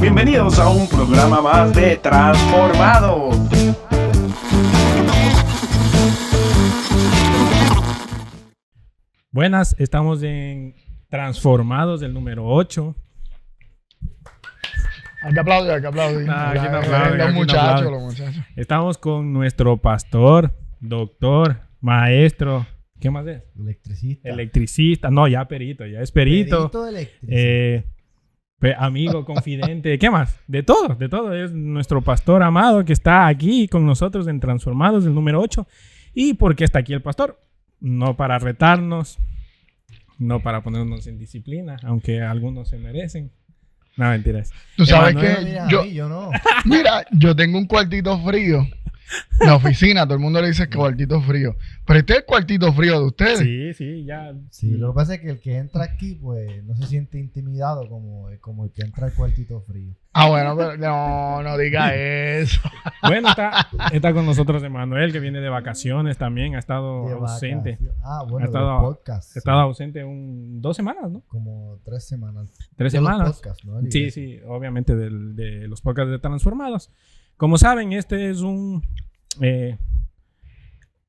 bienvenidos a un programa más de Transformados. Buenas, estamos en Transformados, del número 8. Hay que aplaudir, hay que aplaudir. Aquí no aplauden, Los aquí no muchachos, aplauden. los muchachos. Estamos con nuestro pastor, doctor, maestro, ¿qué más es? Electricista. Electricista, no, ya perito, ya es perito. Perito electricista. Amigo, confidente, ¿qué más? De todo. Es nuestro pastor amado que está aquí con nosotros en Transformados, el número 8. ¿Y por qué está aquí el pastor? No para retarnos, no para ponernos en disciplina, aunque algunos se merecen. No, mentiras. Tú sabes Emanuel, que Mira, yo, a mí, yo no. mira, yo tengo un cuartito frío. En la oficina, todo el mundo le dice que cuartito frío. Pero este es el cuartito frío de ustedes. Sí, ya. Sí, lo que pasa es que el que entra aquí, pues, no se siente intimidado como el que entra al cuartito frío. Ah, bueno, pero no diga eso. Bueno, está con nosotros Emanuel, que viene de vacaciones también, ha estado De ausente. vacaciones. Ah, bueno, Ha estado- de los podcasts. Ha estado ausente 2 semanas, ¿no? Como 3 semanas. 3 De los semanas. podcasts, ¿no? La Sí, iglesia. sí, obviamente de los podcasts de Transformados. Como saben, este es un...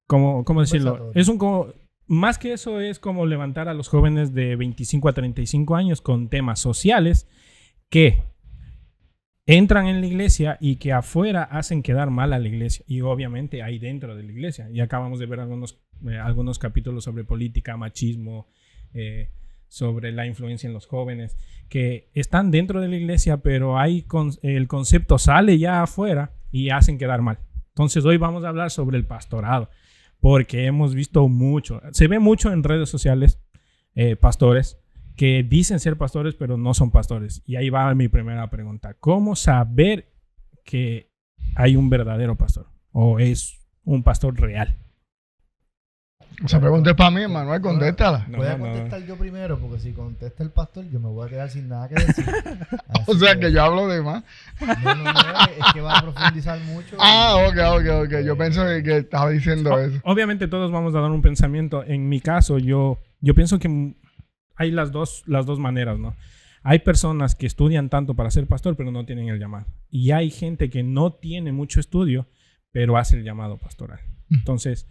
¿cómo decirlo? Conversatorio. Es más que eso, es como levantar a los jóvenes de 25 a 35 años con temas sociales que entran en la iglesia y que afuera hacen quedar mal a la iglesia. Y obviamente hay dentro de la iglesia. Y acabamos de ver algunos capítulos sobre política, machismo, sobre la influencia en los jóvenes, que están dentro de la iglesia, pero el concepto sale ya afuera y hacen quedar mal. Entonces hoy vamos a hablar sobre el pastorado, porque hemos visto mucho, se ve mucho en redes sociales, pastores que dicen ser pastores, pero no son pastores. Y ahí va mi primera pregunta. ¿Cómo saber que hay un verdadero pastor? ¿O es un pastor real? Esa pregunta es para mí, Manuel, contéstala. No, Voy a no. contestar yo primero, porque si contesta el pastor, yo me voy a quedar sin nada que decir. O Así sea, que yo hablo de más. No, es que va a profundizar mucho. Ah, ok. Yo pensé que estaba diciendo eso. Obviamente todos vamos a dar un pensamiento. En mi caso, yo pienso que hay las dos maneras, ¿no? Hay personas que estudian tanto para ser pastor, pero no tienen el llamado. Y hay gente que no tiene mucho estudio, pero hace el llamado pastoral. Entonces,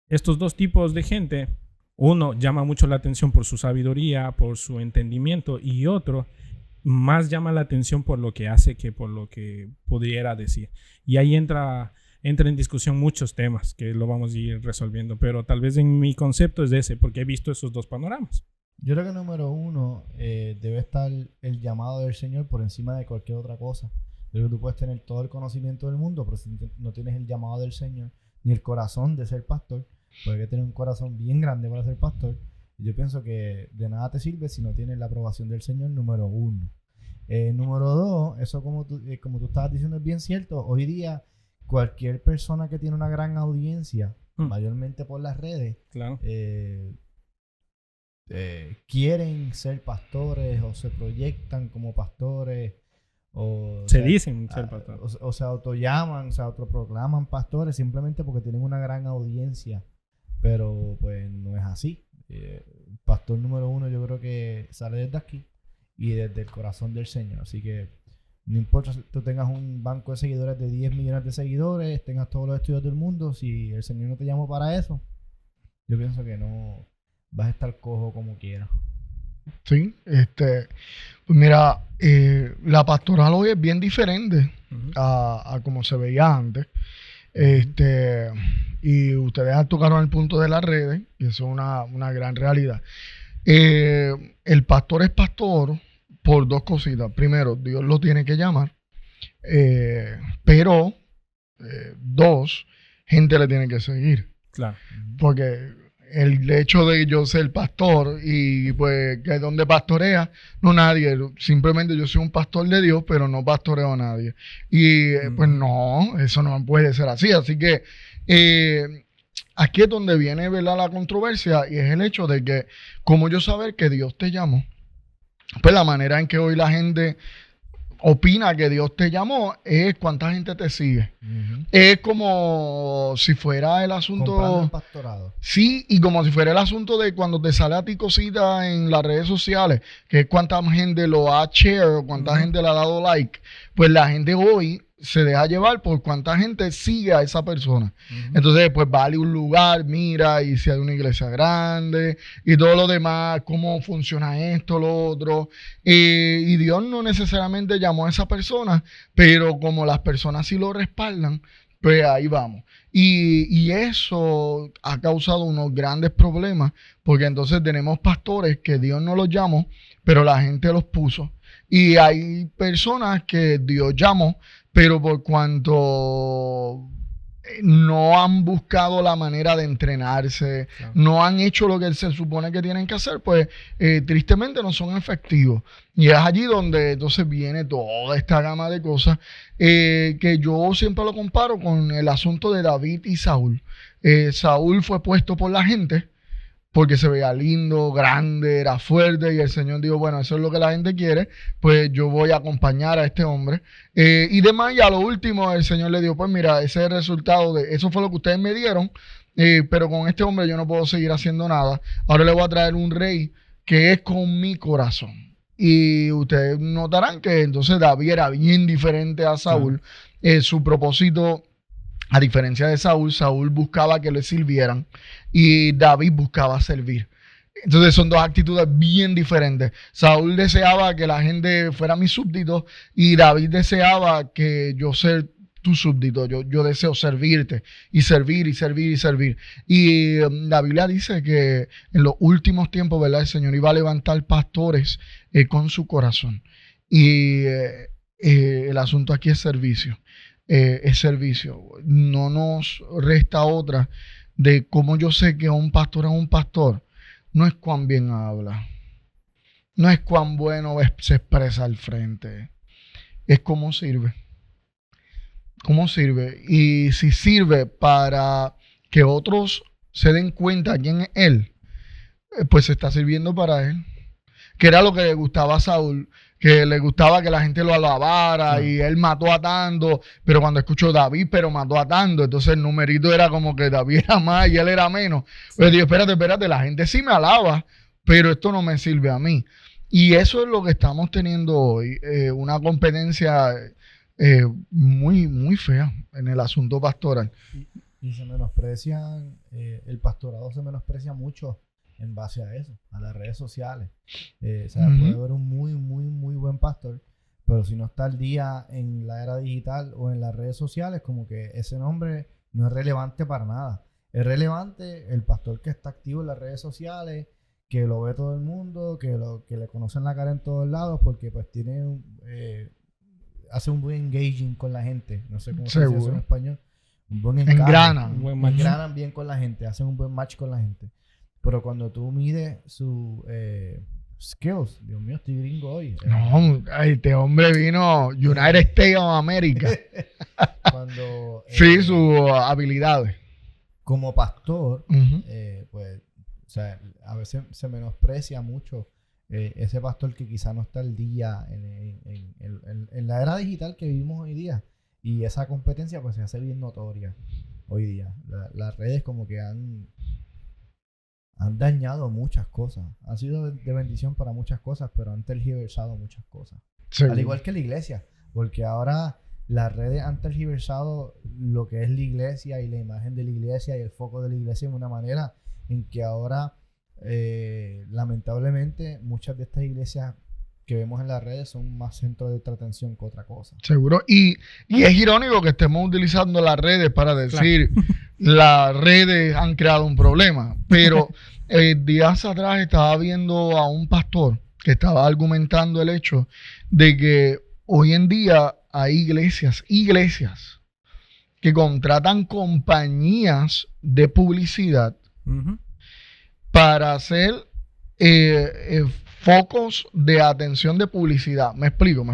estos dos tipos de gente, uno llama mucho la atención por su sabiduría, por su entendimiento, y otro más llama la atención por lo que hace que por lo que pudiera decir. Y ahí entra en discusión muchos temas que lo vamos a ir resolviendo, pero tal vez en mi concepto es ese, porque he visto esos dos panoramas. Yo creo que número uno, debe estar el llamado del Señor por encima de cualquier otra cosa. Yo creo que tú puedes tener todo el conocimiento del mundo, pero si no tienes el llamado del Señor, ni el corazón de ser pastor, pues hay que tener un corazón bien grande para ser pastor. Y yo pienso que de nada te sirve si no tienes la aprobación del Señor, número uno. Número dos, eso como tú estabas diciendo es bien cierto. Hoy día, cualquier persona que tiene una gran audiencia, mayormente por las redes, Claro. quieren ser pastores o se proyectan como pastores o Se dicen ser pastor. o se autollaman, se autoproclaman pastores simplemente porque tienen una gran audiencia, pero pues no es así. Pastor número uno yo creo que sale desde aquí y desde el corazón del Señor, así que no importa si tú tengas un banco de seguidores de 10 millones de seguidores, tengas todos los estudios del mundo, si el Señor no te llamó para eso, yo pienso que no vas a estar cojo como quieras. Sí, pues mira, la pastoral hoy es bien diferente Ujú. a como se veía antes. Y ustedes tocaron el punto de las redes, y eso es una gran realidad. El pastor es pastor por dos cositas. Primero, Dios lo tiene que llamar, pero dos, gente le tiene que seguir. Claro. Porque el hecho de yo ser pastor y pues que donde pastorea, no nadie, simplemente yo soy un pastor de Dios, pero no pastoreo a nadie. Y pues no, eso no puede ser así. Así que aquí es donde viene, ¿verdad?, la controversia, y es el hecho de que, como yo saber que Dios te llamó, pues la manera en que hoy la gente opina que Dios te llamó es cuánta gente te sigue. Es como si fuera el Comprando asunto... el pastorado. Sí, y como si fuera el asunto de cuando te sale a ti cosita en las redes sociales, que es cuánta gente lo ha share o cuánta gente le ha dado like. Pues la gente hoy se deja llevar por cuánta gente sigue a esa persona. Entonces, pues vale un lugar, mira, y si hay una iglesia grande, y todo lo demás, cómo funciona esto, lo otro. Y Dios no necesariamente llamó a esa persona, pero como las personas sí lo respaldan, pues ahí vamos. Y eso ha causado unos grandes problemas, porque entonces tenemos pastores que Dios no los llamó, pero la gente los puso. Y hay personas que Dios llamó, pero por cuanto no han buscado la manera de entrenarse, no han hecho lo que se supone que tienen que hacer, pues tristemente no son efectivos. Y es allí donde entonces viene toda esta gama de cosas que yo siempre lo comparo con el asunto de David y Saúl. Saúl fue puesto por la gente porque se veía lindo, grande, era fuerte, y el Señor dijo, bueno, eso es lo que la gente quiere, pues yo voy a acompañar a este hombre. Y demás, y a lo último el Señor le dijo, pues mira, ese es el resultado de eso, fue lo que ustedes me dieron, pero con este hombre yo no puedo seguir haciendo nada. Ahora le voy a traer un rey que es con mi corazón. Y ustedes notarán que entonces David era bien diferente a Saúl. Su propósito, a diferencia de Saúl, Saúl buscaba que le sirvieran y David buscaba servir. Entonces son dos actitudes bien diferentes. Saúl deseaba que la gente fuera mi súbdito y David deseaba que yo ser tu súbdito. Yo deseo servirte y servir y servir y servir. Y la Biblia dice que en los últimos tiempos, ¿verdad? El Señor iba a levantar pastores con su corazón. Y el asunto aquí es servicio. Es servicio. No nos resta otra de cómo yo sé que un pastor es un pastor. No es cuán bien habla, no es cuán bueno se expresa al frente, es cómo sirve. ¿Cómo sirve? Y si sirve para que otros se den cuenta quién es él, pues se está sirviendo para él. Que era lo que le gustaba a Saúl, que le gustaba que la gente lo alabara y él mató a tanto, pero cuando escuchó David, pero mató a tanto, entonces el numerito era como que David era más y él era menos. Pero digo, espérate, la gente sí me alaba, pero esto no me sirve a mí. Y eso es lo que estamos teniendo hoy, una competencia muy, muy fea en el asunto pastoral. Y se menosprecian, el pastorado se menosprecia mucho en base a eso, a las redes sociales. O sea, puede haber un muy, muy, muy buen pastor, pero si no está al día en la era digital o en las redes sociales, como que ese nombre no es relevante para nada. Es relevante el pastor que está activo en las redes sociales, que lo ve todo el mundo, que le conocen la cara en todos lados, porque pues tiene hace un buen engaging con la gente. No sé cómo se dice eso en español. Un buen engranan bien con la gente, hacen un buen match con la gente. Pero cuando tú mides su skills, Dios mío, estoy gringo hoy. No, este hombre vino United States of America. Cuando, sí, sus habilidades. Como pastor, pues, o sea, a veces se menosprecia mucho ese pastor que quizá no está al día en la era digital que vivimos hoy día. Y esa competencia pues se hace bien notoria hoy día. Las redes como que han dañado muchas cosas. Han sido de bendición para muchas cosas, pero han tergiversado muchas cosas. Sí. Al igual que la iglesia, porque ahora las redes han tergiversado lo que es la iglesia y la imagen de la iglesia y el foco de la iglesia de una manera en que ahora, lamentablemente, muchas de estas iglesias que vemos en las redes son más centro de atención que otra cosa. Seguro. Y es irónico que estemos utilizando las redes para decir las redes han creado un problema. Pero días atrás estaba viendo a un pastor que estaba argumentando el hecho de que hoy en día hay iglesias que contratan compañías de publicidad para hacer focos de atención de publicidad. Me explico.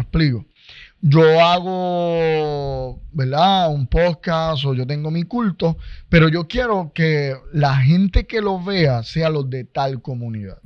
Yo hago, ¿verdad?, un podcast o yo tengo mi culto, pero yo quiero que la gente que lo vea sea los de tal comunidad.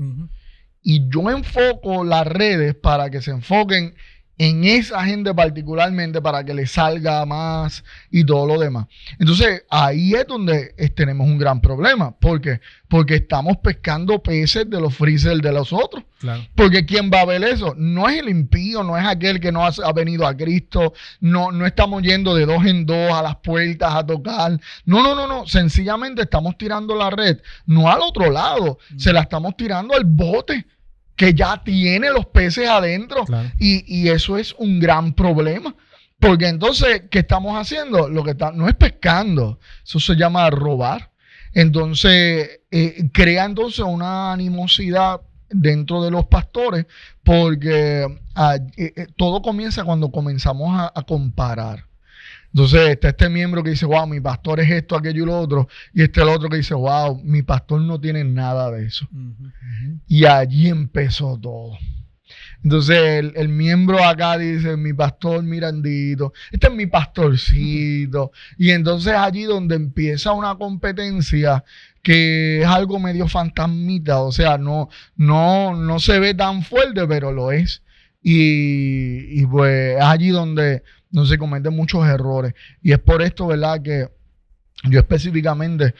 Y yo enfoco las redes para que se enfoquen en esa gente particularmente para que le salga más y todo lo demás. Entonces, ahí es donde tenemos un gran problema. ¿Por qué? Porque estamos pescando peces de los freezer de los otros. Claro. Porque ¿quién va a ver eso? No es el impío, no es aquel que no ha venido a Cristo, no estamos yendo de 2 en 2 a las puertas a tocar. No. Sencillamente estamos tirando la red, no al otro lado, se la estamos tirando al bote que ya tiene los peces adentro. Claro. Y eso es un gran problema. Porque entonces, ¿qué estamos haciendo? No es pescando, eso se llama robar. Entonces, crea entonces una animosidad dentro de los pastores, porque todo comienza cuando comenzamos a comparar. Entonces está este miembro que dice, wow, mi pastor es esto, aquello y lo otro, y el otro que dice, wow, mi pastor no tiene nada de eso. Y allí empezó todo. Entonces el miembro acá dice, mi pastor Mirandito, este es mi pastorcito. Y entonces allí donde empieza una competencia que es algo medio fantasmita, o sea, no se ve tan fuerte, pero lo es. Y pues es allí donde no se cometen muchos errores. Y es por esto, ¿verdad?, que yo específicamente,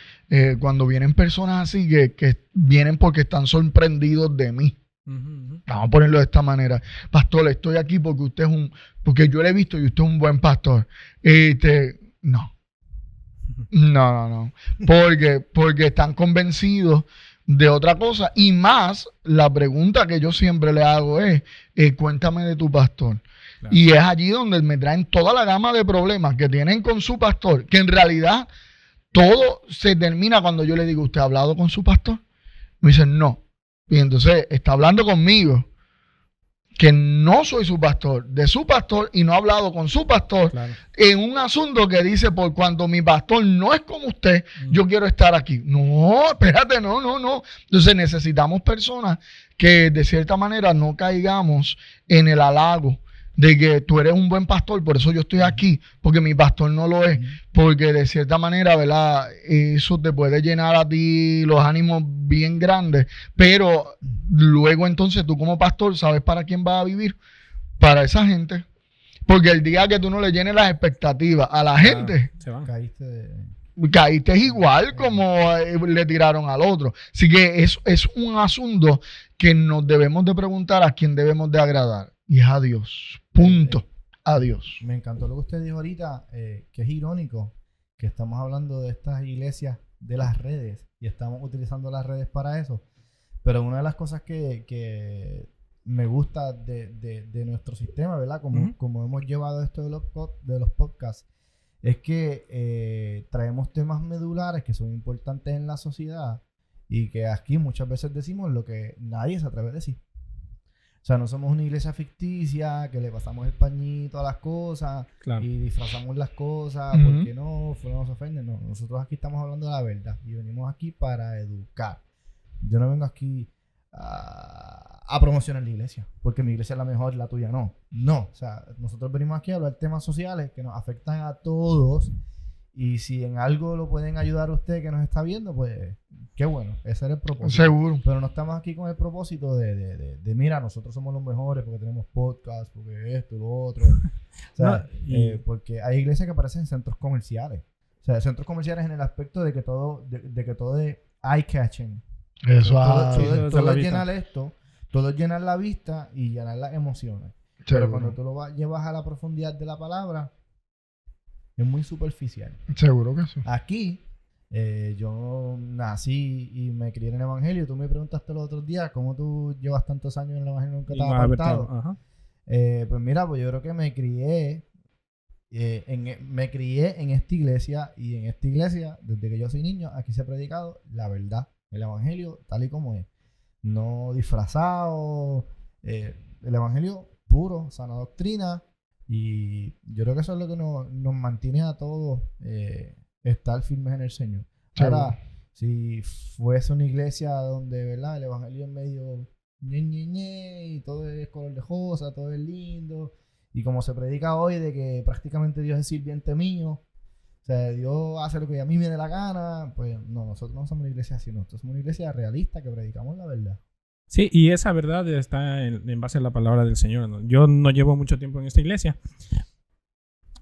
cuando vienen personas así que vienen porque están sorprendidos de mí. Vamos a ponerlo de esta manera. Pastor, estoy aquí porque porque yo le he visto y usted es un buen pastor. No. Porque están convencidos de otra cosa. Y más, la pregunta que yo siempre le hago es, cuéntame de tu pastor. Claro. Y es allí donde me traen toda la gama de problemas que tienen con su pastor, que en realidad todo se termina cuando yo le digo, ¿usted ha hablado con su pastor? Me dicen, no. Y entonces está hablando conmigo, que no soy su pastor, de su pastor, y no ha hablado con su pastor, claro, en un asunto que dice, por cuanto mi pastor no es como usted, yo quiero estar aquí. No, espérate, no. Entonces necesitamos personas que de cierta manera no caigamos en el halago de que tú eres un buen pastor, por eso yo estoy aquí, porque mi pastor no lo es, porque de cierta manera, ¿verdad?, eso te puede llenar a ti los ánimos bien grandes, pero luego entonces tú como pastor sabes para quién vas a vivir, para esa gente, porque el día que tú no le llenes las expectativas a la gente, caíste igual como le tiraron al otro. Así que es un asunto que nos debemos de preguntar a quién debemos de agradar. Y es a Dios. Punto. A Dios. Me encantó lo que usted dijo ahorita, que es irónico que estamos hablando de estas iglesias de las redes y estamos utilizando las redes para eso. Pero una de las cosas que me gusta de nuestro sistema, ¿verdad? Como hemos llevado esto de los podcasts, es que traemos temas medulares que son importantes en la sociedad y que aquí muchas veces decimos lo que nadie se atreve a decir. O sea, no somos una iglesia ficticia que le pasamos el pañito a las cosas, claro, y disfrazamos las cosas porque no se ofenden. No, nosotros aquí estamos hablando de la verdad y venimos aquí para educar. Yo no vengo aquí a promocionar la iglesia porque mi iglesia es la mejor, la tuya no. No, o sea, nosotros venimos aquí a hablar temas sociales que nos afectan a todos. Y si en algo lo pueden ayudar a usted que nos está viendo, pues qué bueno, ese era el propósito. Seguro. Pero no estamos aquí con el propósito de mira, nosotros somos los mejores porque tenemos podcast, porque esto, lo otro. O sea, porque hay iglesias que parecen centros comerciales. O sea, centros comerciales en el aspecto de que todo es eye-catching. Eso todo es llenar esto, todo es llenar la vista y llenar las emociones. Seguro. Pero cuando tú lo llevas a la profundidad de la palabra, es muy superficial. Seguro que sí. Aquí, yo nací y me crié en el Evangelio. Tú me preguntaste los otros días cómo tú llevas tantos años en el Evangelio y nunca te has apartado. Pues mira, pues yo creo que me crié en esta iglesia. Y en esta iglesia, desde que yo soy niño, aquí se ha predicado la verdad, el Evangelio tal y como es. No disfrazado, el Evangelio puro, sana doctrina. Y yo creo que eso es lo que nos mantiene a todos estar firmes en el Señor. Ahora, si fuese una iglesia donde, ¿verdad?, el evangelio es medio y todo es color de rosa, todo es lindo, y como se predica hoy de que prácticamente Dios es sirviente mío, o sea, Dios hace lo que a mí me dé la gana, pues no, nosotros no somos una iglesia así, nosotros somos una iglesia realista que predicamos la verdad. Sí, y esa verdad está en base a la palabra del Señor, ¿no? Yo no llevo mucho tiempo en esta iglesia,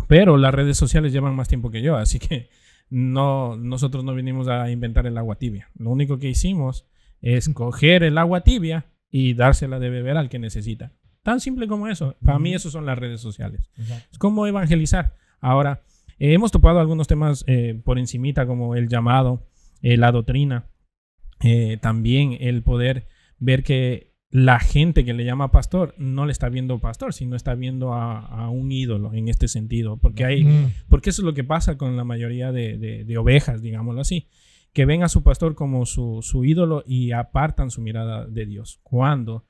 pero las redes sociales llevan más tiempo que yo, así que nosotros no vinimos a inventar el agua tibia. Lo único que hicimos es coger el agua tibia y dársela de beber al que necesita. Tan simple como eso. Para mí eso son las redes sociales. Exacto. Es como evangelizar. Ahora, hemos topado algunos temas por encimita, como el llamado, la doctrina, también el poder ver que la gente que le llama pastor no le está viendo pastor, sino está viendo a un ídolo en este sentido. Porque eso es lo que pasa con la mayoría de ovejas, digámoslo así, que ven a su pastor como su ídolo y apartan su mirada de Dios. Cuando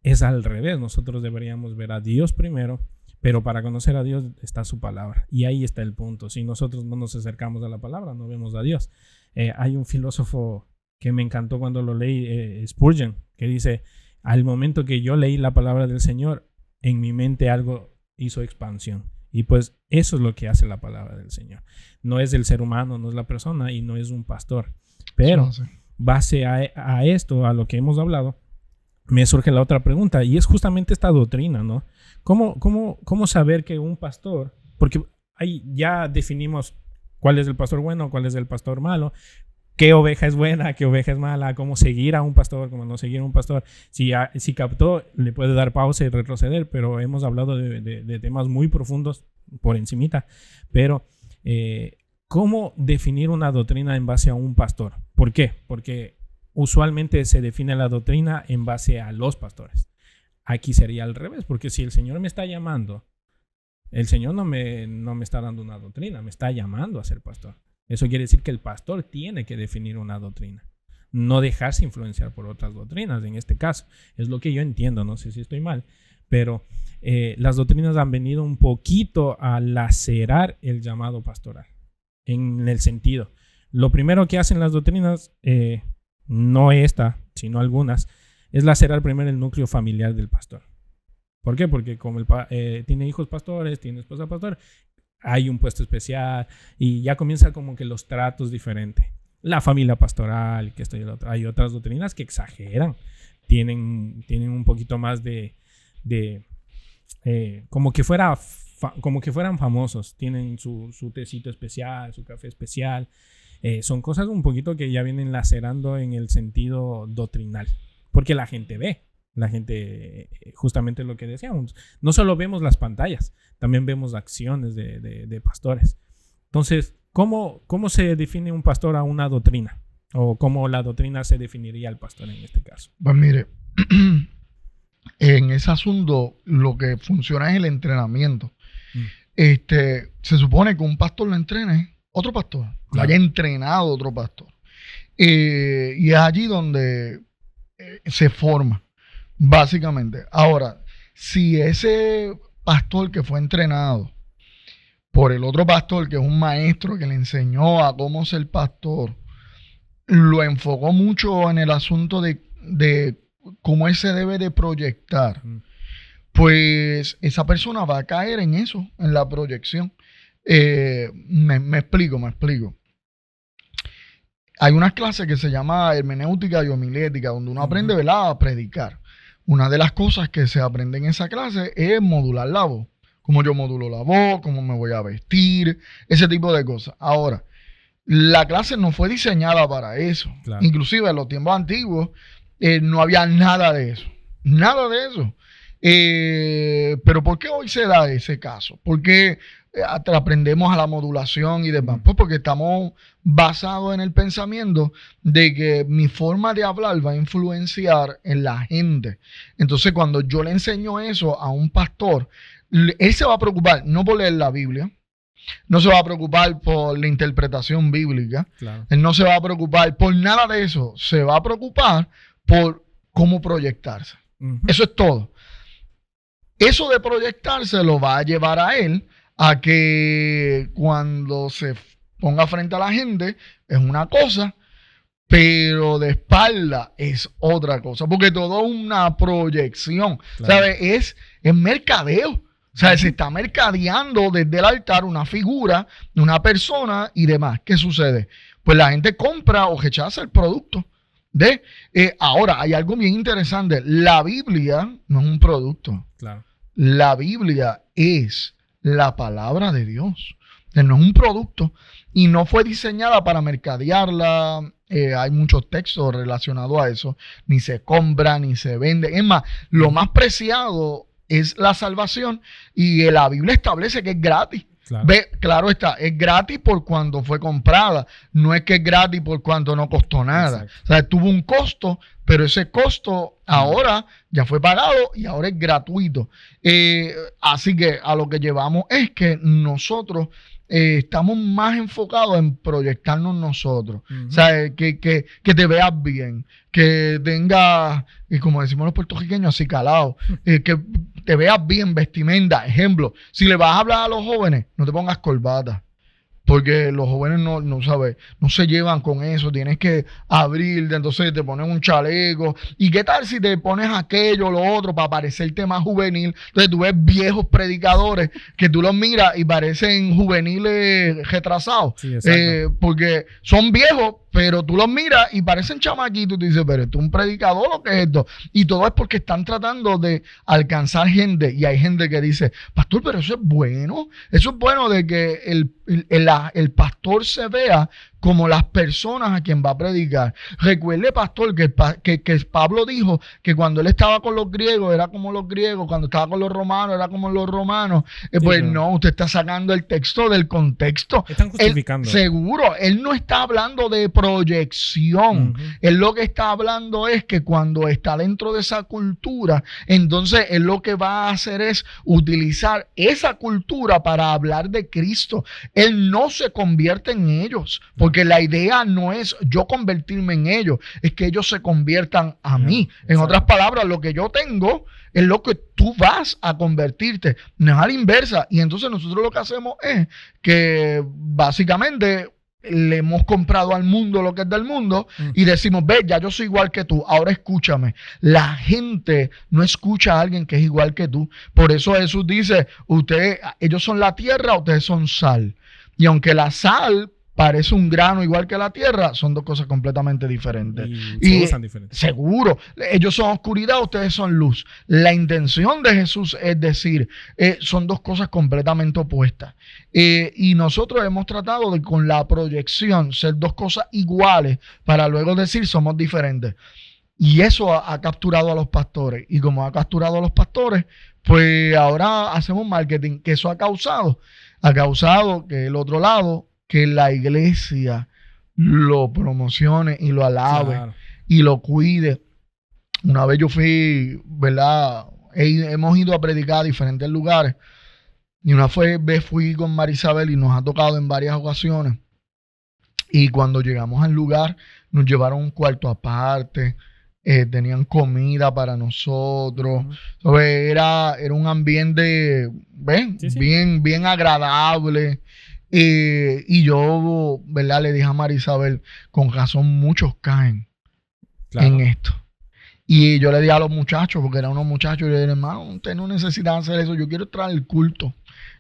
es al revés, nosotros deberíamos ver a Dios primero, pero para conocer a Dios está su palabra. Y ahí está el punto. Si nosotros no nos acercamos a la palabra, no vemos a Dios. Hay un filósofo que me encantó cuando lo leí, Spurgeon, que dice: al momento que yo leí la palabra del Señor, en mi mente algo hizo expansión. Y pues eso es lo que hace la palabra del Señor. No es el ser humano, no es la persona y no es un pastor. Pero base a esto, a lo que hemos hablado, me surge la otra pregunta, y es justamente esta doctrina, ¿no? ¿Cómo saber que un pastor, porque ahí ya definimos cuál es el pastor bueno, cuál es el pastor malo, qué oveja es buena, qué oveja es mala, cómo seguir a un pastor, cómo no seguir a un pastor? Si captó, le puede dar pausa y retroceder, pero hemos hablado de temas muy profundos por encimita. Pero, ¿cómo definir una doctrina en base a un pastor? ¿Por qué? Porque usualmente se define la doctrina en base a los pastores. Aquí sería al revés, porque si el Señor me está llamando, el Señor no me está dando una doctrina, me está llamando a ser pastor. Eso quiere decir que el pastor tiene que definir una doctrina, no dejarse influenciar por otras doctrinas. En este caso, es lo que yo entiendo, no sé si estoy mal, pero las doctrinas han venido un poquito a lacerar el llamado pastoral, en el sentido. Lo primero que hacen las doctrinas, no esta, sino algunas, es lacerar primero el núcleo familiar del pastor. ¿Por qué? Porque como tiene hijos pastores, tiene esposa pastor, hay un puesto especial y ya comienza como que los tratos diferentes. La familia pastoral, que esto y lo otro. Hay otras doctrinas que exageran, tienen un poquito más como que fueran famosos, tienen su tecito especial, su café especial. Son cosas un poquito que ya vienen lacerando en el sentido doctrinal, porque la gente ve. La gente, justamente lo que decíamos, no solo vemos las pantallas, también vemos acciones de pastores. Entonces, ¿cómo se define un pastor a una doctrina? ¿O cómo la doctrina se definiría al pastor en este caso? Pues mire, en ese asunto lo que funciona es el entrenamiento. Se supone que un pastor lo entrene otro pastor, lo haya entrenado otro pastor. Y es allí donde se forma. Básicamente. Ahora, si ese pastor que fue entrenado por el otro pastor, que es un maestro que le enseñó a cómo ser pastor, lo enfocó mucho en el asunto de cómo él se debe de proyectar, pues esa persona va a caer en eso, en la proyección. Me explico. Hay unas clases que se llama hermenéutica y homilética, donde uno aprende, ¿verdad?, a predicar. Una de las cosas que se aprende en esa clase es modular la voz. Cómo yo modulo la voz, cómo me voy a vestir, ese tipo de cosas. Ahora, la clase no fue diseñada para eso. Claro. Inclusive en los tiempos antiguos no había nada de eso. Nada de eso. Pero ¿por qué hoy se da ese caso? ¿Por qué aprendemos a la modulación y demás? Pues porque estamos basados en el pensamiento de que mi forma de hablar va a influenciar en la gente. Entonces, cuando yo le enseño eso a un pastor, él se va a preocupar no por leer la Biblia, no se va a preocupar por la interpretación bíblica, claro. Él no se va a preocupar por nada de eso, se va a preocupar por cómo proyectarse. Eso es todo. Eso de proyectarse lo va a llevar a él a que cuando se ponga frente a la gente es una cosa, pero de espalda es otra cosa, porque todo es una proyección, claro. ¿Sabes? Es mercadeo. O sea, se está mercadeando desde el altar una figura, una persona y demás. ¿Qué sucede? Pues la gente compra o rechaza el producto. Ahora, hay algo bien interesante. La Biblia no es un producto. Claro. La Biblia es la palabra de Dios. No es un producto y no fue diseñada para mercadearla. Hay muchos textos relacionados a eso. Ni se compra, ni se vende. Es más, lo más preciado es la salvación y la Biblia establece que es gratis. Claro. Claro está, es gratis por cuando fue comprada. No es que es gratis por cuando no costó nada. Exacto. O sea, tuvo un costo, pero ese costo ahora ya fue pagado y ahora es gratuito. Así que a lo que llevamos es que nosotros estamos más enfocados en proyectarnos nosotros. O sea, que te veas bien, que tengas, y como decimos los puertorriqueños, así calado, que te veas bien, vestimenta. Ejemplo, si le vas a hablar a los jóvenes, no te pongas corbata. Porque los jóvenes no se llevan con eso. Tienes que abrir, entonces te ponen un chaleco. ¿Y qué tal si te pones aquello, lo otro, para parecerte más juvenil? Entonces tú ves viejos predicadores que tú los miras y parecen juveniles retrasados. Sí, exacto. Porque son viejos, pero tú los miras y parecen chamaquitos. Y tú dices, pero esto es un predicador, ¿o qué es esto? Y todo es porque están tratando de alcanzar gente. Y hay gente que dice, pastor, pero eso es bueno. Eso es bueno de que el pastor se vea como las personas a quien va a predicar. Recuerde, pastor, que Pablo dijo que cuando él estaba con los griegos era como los griegos, cuando estaba con los romanos era como los romanos. Pues claro. no, usted está sacando el texto del contexto. Están justificando. Seguro, él no está hablando de proyección. Él lo que está hablando es que cuando está dentro de esa cultura, entonces él lo que va a hacer es utilizar esa cultura para hablar de Cristo. Él no se convierte en ellos, porque la idea no es yo convertirme en ellos, es que ellos se conviertan a mí. En otras palabras, lo que yo tengo es lo que tú vas a convertirte, no es a la inversa. Y entonces nosotros lo que hacemos es que básicamente le hemos comprado al mundo lo que es del mundo y decimos, ve, ya yo soy igual que tú, ahora escúchame. La gente no escucha a alguien que es igual que tú. Por eso Jesús dice, ellos son la tierra, ustedes son sal. Y aunque la sal parece un grano igual que la tierra, son dos cosas completamente diferentes. Y se usan diferentes. Seguro, ellos son oscuridad, ustedes son luz. La intención de Jesús es decir, son dos cosas completamente opuestas. Y nosotros hemos tratado de, con la proyección, ser dos cosas iguales para luego decir somos diferentes. Y eso ha capturado a los pastores. Y como ha capturado a los pastores, pues ahora hacemos marketing, que eso ha causado que el otro lado, que la iglesia lo promocione y lo alabe, claro, y lo cuide. Una vez yo fui, ¿verdad? Hemos ido a predicar a diferentes lugares. Y una vez fui con Marisabel y nos ha tocado en varias ocasiones. Y cuando llegamos al lugar, nos llevaron un cuarto aparte. Tenían comida para nosotros. Era un ambiente, ¿ven? Sí, sí. Bien agradable. Y yo, ¿verdad? Le dije a Marisabel, con razón muchos caen, claro, en esto. Y yo le dije a los muchachos, porque eran unos muchachos, y le dije, hermano, usted no necesita hacer eso, yo quiero entrar al culto.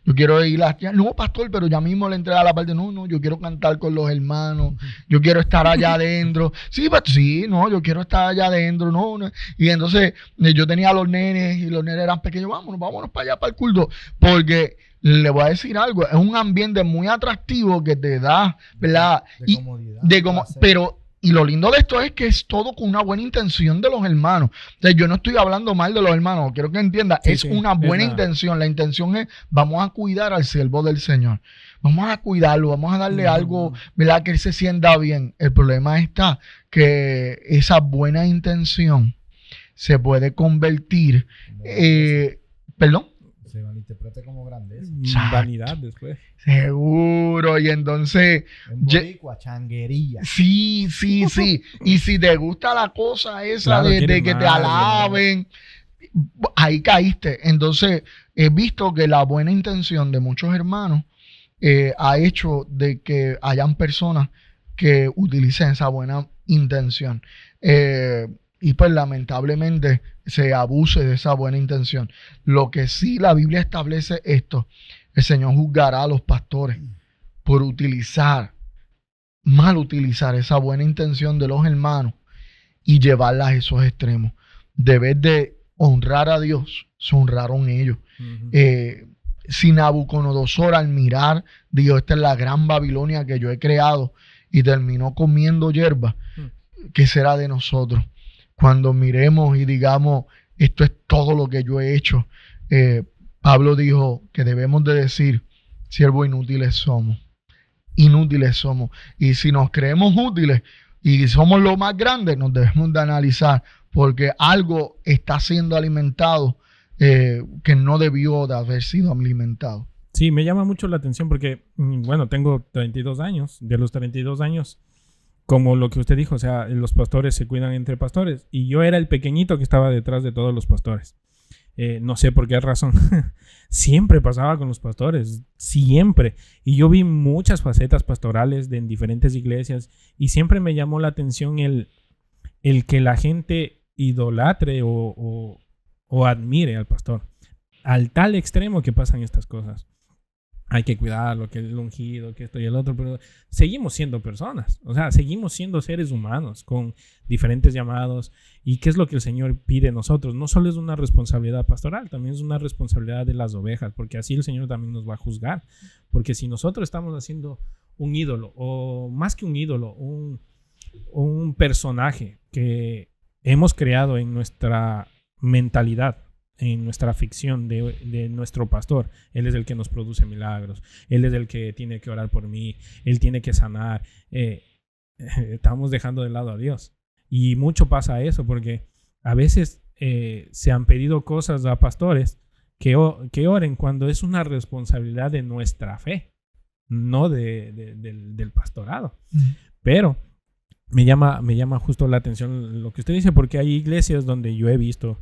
Yo quiero ir allá. No, pastor, pero ya mismo le entré a la parte. No, yo quiero cantar con los hermanos. Yo quiero estar allá adentro. Sí, yo quiero estar allá adentro. No. Y entonces yo tenía a los nenes y los nenes eran pequeños. Vámonos para allá, para el culto. Porque le voy a decir algo. Es un ambiente muy atractivo que te da, ¿verdad? De comodidad. Y lo lindo de esto es que es todo con una buena intención de los hermanos. O sea, yo no estoy hablando mal de los hermanos, quiero que entiendan, es una buena intención. La intención es, vamos a cuidar al siervo del Señor. Vamos a cuidarlo, vamos a darle algo, ¿verdad? Que él se sienta bien. El problema está que esa buena intención se puede convertir, ¿perdón? Se malinterpreta como grandeza. Vanidad después. Seguro, y entonces... En boricua, changuería. Sí. Y si te gusta la cosa esa, claro, de que te alaben, ahí caíste. Entonces, he visto que la buena intención de muchos hermanos ha hecho de que hayan personas que utilicen esa buena intención. Y pues lamentablemente se abuse de esa buena intención. Lo que sí la Biblia establece esto: el Señor juzgará a los pastores por mal utilizar esa buena intención de los hermanos y llevarlas a esos extremos. De vez de honrar a Dios, se honraron ellos. Si Nabucodonosor al mirar dijo, esta es la gran Babilonia que yo he creado, y terminó comiendo hierba, ¿qué será de nosotros? Cuando miremos y digamos, esto es todo lo que yo he hecho. Pablo dijo que debemos de decir, siervos inútiles somos. Inútiles somos. Y si nos creemos útiles y somos los más grandes, nos debemos de analizar, porque algo está siendo alimentado que no debió de haber sido alimentado. Sí, me llama mucho la atención porque, bueno, tengo 32 años. De los 32 años, como lo que usted dijo, o sea, los pastores se cuidan entre pastores. Y yo era el pequeñito que estaba detrás de todos los pastores. No sé por qué razón. Siempre pasaba con los pastores, siempre. Y yo vi muchas facetas pastorales en diferentes iglesias y siempre me llamó la atención el que la gente idolatre o admire al pastor. Al tal extremo que pasan estas cosas. Hay que cuidarlo, que el ungido, que esto y el otro, pero seguimos siendo personas, o sea, seguimos siendo seres humanos con diferentes llamados. ¿Y qué es lo que el Señor pide de nosotros? No solo es una responsabilidad pastoral, también es una responsabilidad de las ovejas, porque así el Señor también nos va a juzgar. Porque si nosotros estamos haciendo un ídolo, o más que un ídolo, un personaje que hemos creado en nuestra mentalidad, en nuestra ficción de nuestro pastor, él es el que nos produce milagros, él es el que tiene que orar por mí, él tiene que sanar, estamos dejando de lado a Dios. Y mucho pasa eso, porque a veces se han pedido cosas a pastores que oren cuando es una responsabilidad de nuestra fe, no del pastorado. Pero me llama justo la atención lo que usted dice, porque hay iglesias donde yo he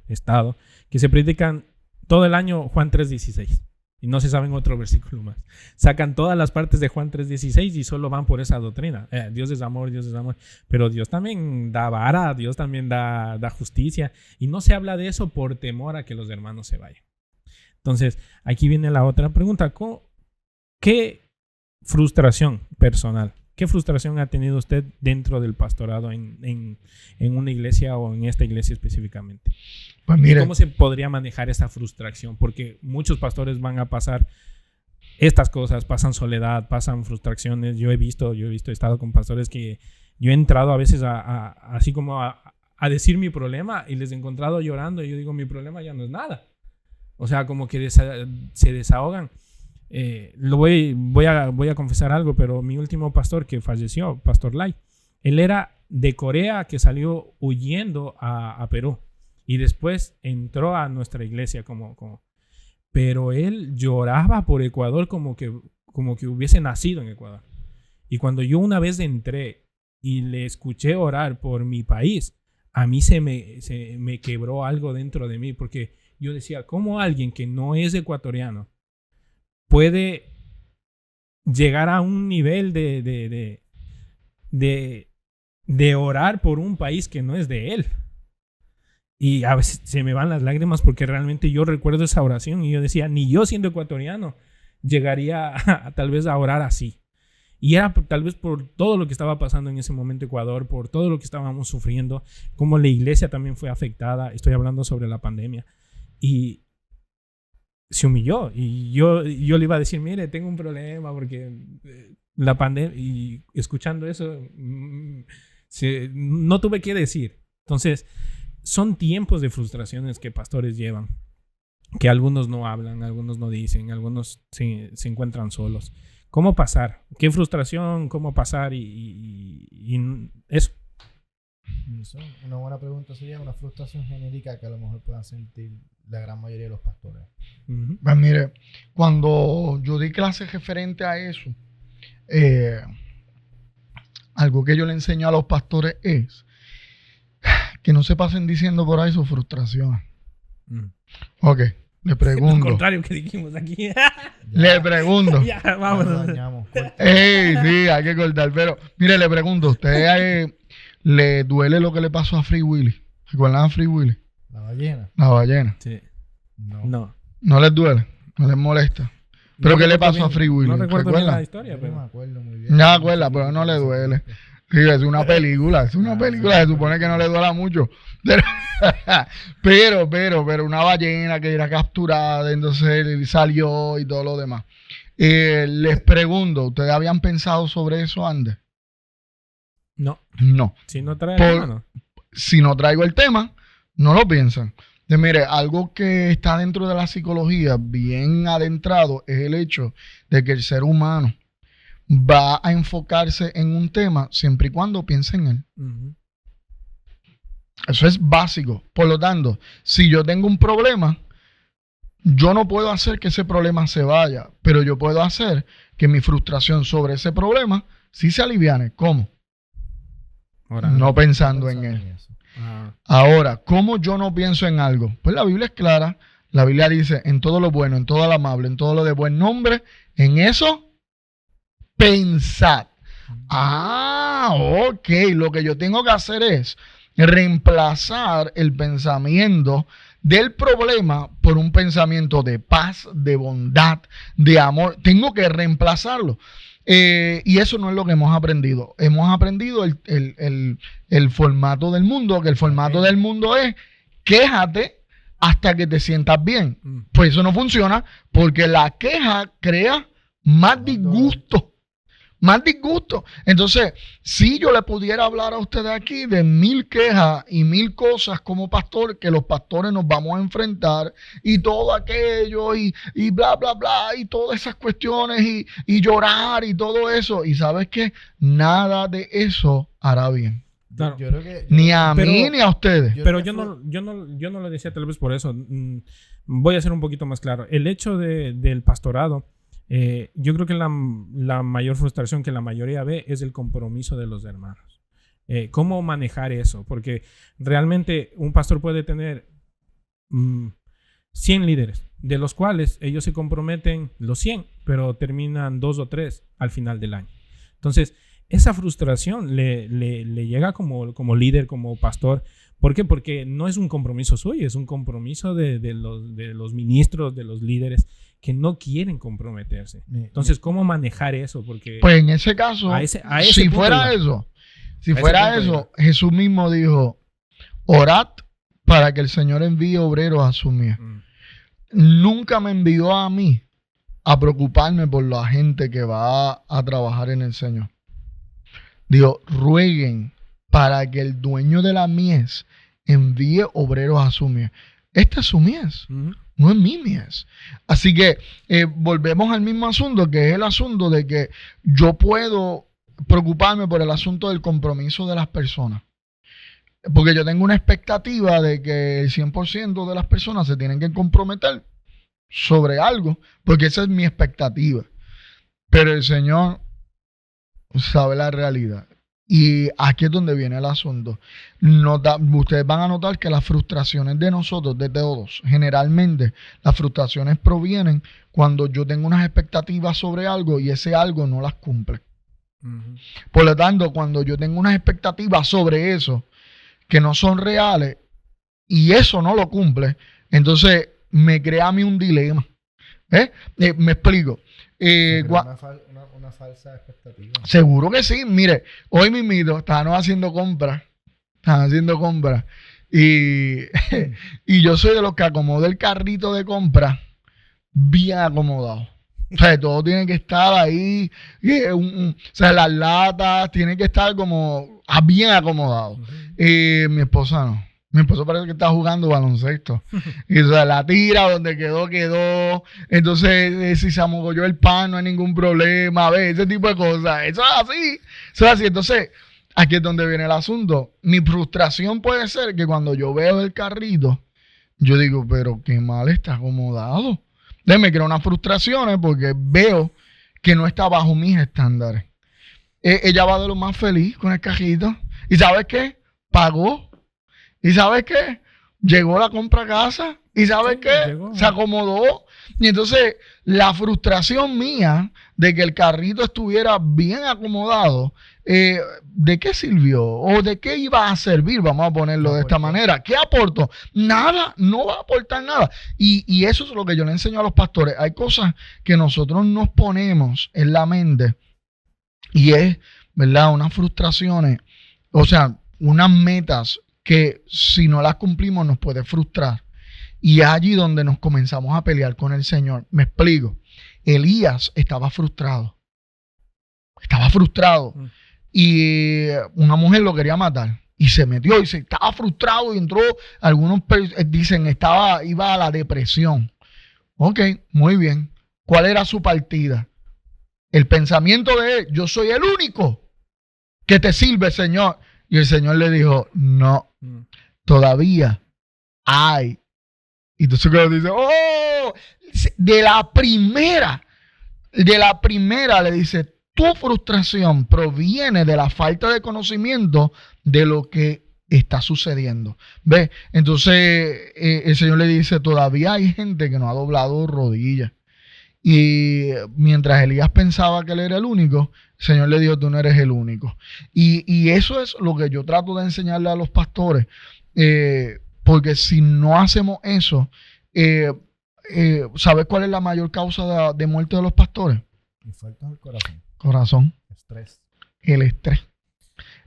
estado, que se predican todo el año Juan 3:16 y no se saben otro versículo más. Sacan todas las partes de Juan 3:16 y solo van por esa doctrina. Dios es amor, Dios es amor. Pero Dios también da vara, Dios también da justicia. Y no se habla de eso por temor a que los hermanos se vayan. Entonces, aquí viene la otra pregunta. ¿Qué frustración personal? ¿Qué frustración ha tenido usted dentro del pastorado en una iglesia o en esta iglesia específicamente? Pues mire, ¿cómo se podría manejar esa frustración? Porque muchos pastores van a pasar estas cosas, pasan soledad, pasan frustraciones. Yo he estado con pastores que yo he entrado a veces así como a decir mi problema y les he encontrado llorando y yo digo, mi problema ya no es nada. O sea, como que se desahogan. Voy a confesar algo, pero mi último pastor que falleció, Pastor Lai, él era de Corea que salió huyendo a Perú y después entró a nuestra iglesia pero él lloraba por Ecuador como que hubiese nacido en Ecuador. Y cuando yo una vez entré y le escuché orar por mi país, a mí se me quebró algo dentro de mí, porque yo decía, ¿cómo alguien que no es ecuatoriano puede llegar a un nivel de orar por un país que no es de él? Y a veces se me van las lágrimas porque realmente yo recuerdo esa oración y yo decía, ni yo siendo ecuatoriano llegaría tal vez a orar así. Y era tal vez por todo lo que estaba pasando en ese momento en Ecuador, por todo lo que estábamos sufriendo, como la iglesia también fue afectada. Estoy hablando sobre la pandemia. Y se humilló y yo le iba a decir, mire, tengo un problema porque la pandemia, y escuchando eso no tuve qué decir. Entonces son tiempos de frustraciones que pastores llevan, que algunos no hablan, algunos no dicen, algunos se encuentran solos. ¿Cómo pasar? ¿Qué frustración? ¿Cómo pasar? Y eso. Una buena pregunta sería una frustración genérica que a lo mejor puedan sentir la gran mayoría de los pastores. Pues mire, cuando yo di clases referente a eso, algo que yo le enseño a los pastores es que no se pasen diciendo por ahí su frustración. Ok, le pregunto. Lo contrario que dijimos aquí. Le pregunto. Ya, vámonos. Sí, hay que cortar. Pero, mire, le pregunto, ¿usted le duele lo que le pasó a Free Willy? ¿Recuerdan a Free Willy? La ballena. La ballena. Sí. No. ¿No les duele? ¿No les molesta? ¿Pero no qué le pasó a Free Willy? No recuerdo bien la historia, No pero me acuerdo muy bien. No me acuerdo, pero no le duele. Sí, es una película, se supone que no le duela mucho. Pero una ballena que era capturada, entonces él salió y todo lo demás. Les pregunto, ¿ustedes habían pensado sobre eso antes? No. No. Si no trae el tema, no. Si no traigo el tema, no lo piensan. Mire, algo que está dentro de la psicología bien adentrado es el hecho de que el ser humano va a enfocarse en un tema siempre y cuando piense en él. Uh-huh. Eso es básico. Por lo tanto, si yo tengo un problema, yo no puedo hacer que ese problema se vaya, pero yo puedo hacer que mi frustración sobre ese problema sí se aliviane. ¿Cómo? Ahora, no pensando en él. Ahora, ¿cómo yo no pienso en algo? Pues la Biblia es clara. La Biblia dice, en todo lo bueno, en todo lo amable, en todo lo de buen nombre, en eso pensad. Ok. Lo que yo tengo que hacer es reemplazar el pensamiento del problema por un pensamiento de paz, de bondad, de amor. Tengo que reemplazarlo. Y eso no es lo que hemos aprendido. Hemos aprendido el formato del mundo, que el formato del mundo es quéjate hasta que te sientas bien. Pues eso no funciona porque la queja crea más disgusto. Más disgusto. Entonces, si yo le pudiera hablar a ustedes aquí de 1000 quejas y 1000 cosas como pastor, que los pastores nos vamos a enfrentar y todo aquello y bla, bla, bla, y todas esas cuestiones y llorar y todo eso. Y ¿sabes qué? Nada de eso hará bien. Claro. Ni a mí ni a ustedes. Pero yo no lo decía tal vez por eso. Voy a ser un poquito más claro. El hecho del pastorado, yo creo que la mayor frustración que la mayoría ve es el compromiso de los hermanos. ¿Cómo manejar eso? Porque realmente un pastor puede tener 100 líderes, de los cuales ellos se comprometen los 100, pero terminan 2 o 3 al final del año. Entonces, esa frustración le llega como líder, como pastor. ¿Por qué? Porque no es un compromiso suyo, es un compromiso de los ministros, de los líderes que no quieren comprometerse. Entonces, ¿cómo manejar eso? Porque pues en ese caso, si fuera eso, Jesús mismo dijo, orad para que el Señor envíe obreros a su mies. Nunca me envió a mí a preocuparme por la gente que va a trabajar en el Señor. Dijo, rueguen para que el dueño de la mies envíe obreros a su mies. Esta es su mies. No es mi mies. Así que volvemos al mismo asunto, que es el asunto de que yo puedo preocuparme por el asunto del compromiso de las personas. Porque yo tengo una expectativa de que el 100% de las personas se tienen que comprometer sobre algo, porque esa es mi expectativa. Pero el Señor sabe la realidad. Y aquí es donde viene el asunto. Ustedes van a notar que las frustraciones de nosotros, de todos, generalmente las frustraciones provienen cuando yo tengo unas expectativas sobre algo y ese algo no las cumple. Por lo tanto, cuando yo tengo unas expectativas sobre eso que no son reales y eso no lo cumple, entonces me crea a mí un dilema. Me explico. Una falsa expectativa. Seguro que sí. Mire, hoy mismito estaban haciendo compras. Y yo soy de los que acomodo el carrito de compra bien acomodado. O sea, todo tiene que estar ahí. O sea, las latas tienen que estar como bien acomodado. Mi esposa no. Mi esposo parece que está jugando baloncesto. Y o sea, la tira donde quedó. Entonces, si se amogolló el pan, no hay ningún problema. Ese tipo de cosas. Eso es así. Entonces, aquí es donde viene el asunto. Mi frustración puede ser que cuando yo veo el carrito, yo digo, pero qué mal está acomodado. Me crea unas frustraciones porque veo que no está bajo mis estándares. Ella va de lo más feliz con el carrito. ¿Y sabes qué? Pagó. ¿Y sabes qué? Llegó la compra a casa. ¿Y sabes qué? Se acomodó. Y entonces la frustración mía de que el carrito estuviera bien acomodado, ¿de qué sirvió? ¿O de qué iba a servir? Vamos a ponerlo de esta manera. ¿Qué aportó? Nada, no va a aportar nada. Y eso es lo que yo le enseño a los pastores. Hay cosas que nosotros nos ponemos en la mente y es ¿verdad? Unas frustraciones, o sea, unas metas que si no las cumplimos nos puede frustrar. Y es allí donde nos comenzamos a pelear con el Señor. Me explico. Elías estaba frustrado. Estaba frustrado. Y una mujer lo quería matar. Y se metió y se estaba frustrado y entró. Algunos dicen iba a la depresión. Ok, muy bien. ¿Cuál era su partida? El pensamiento de él: yo soy el único que te sirve, Señor. Y el Señor le dijo: no, todavía hay. Y entonces cuando dice: oh, de la primera le dice: tu frustración proviene de la falta de conocimiento de lo que está sucediendo. ¿Ves? Entonces el Señor le dice: todavía hay gente que no ha doblado rodillas. Y mientras Elías pensaba que él era el único, el Señor le dijo: tú no eres el único. Y eso es lo que yo trato de enseñarle a los pastores. Porque si no hacemos eso, ¿sabes cuál es la mayor causa de muerte de los pastores? Infartos al corazón. Corazón. Estrés. El estrés.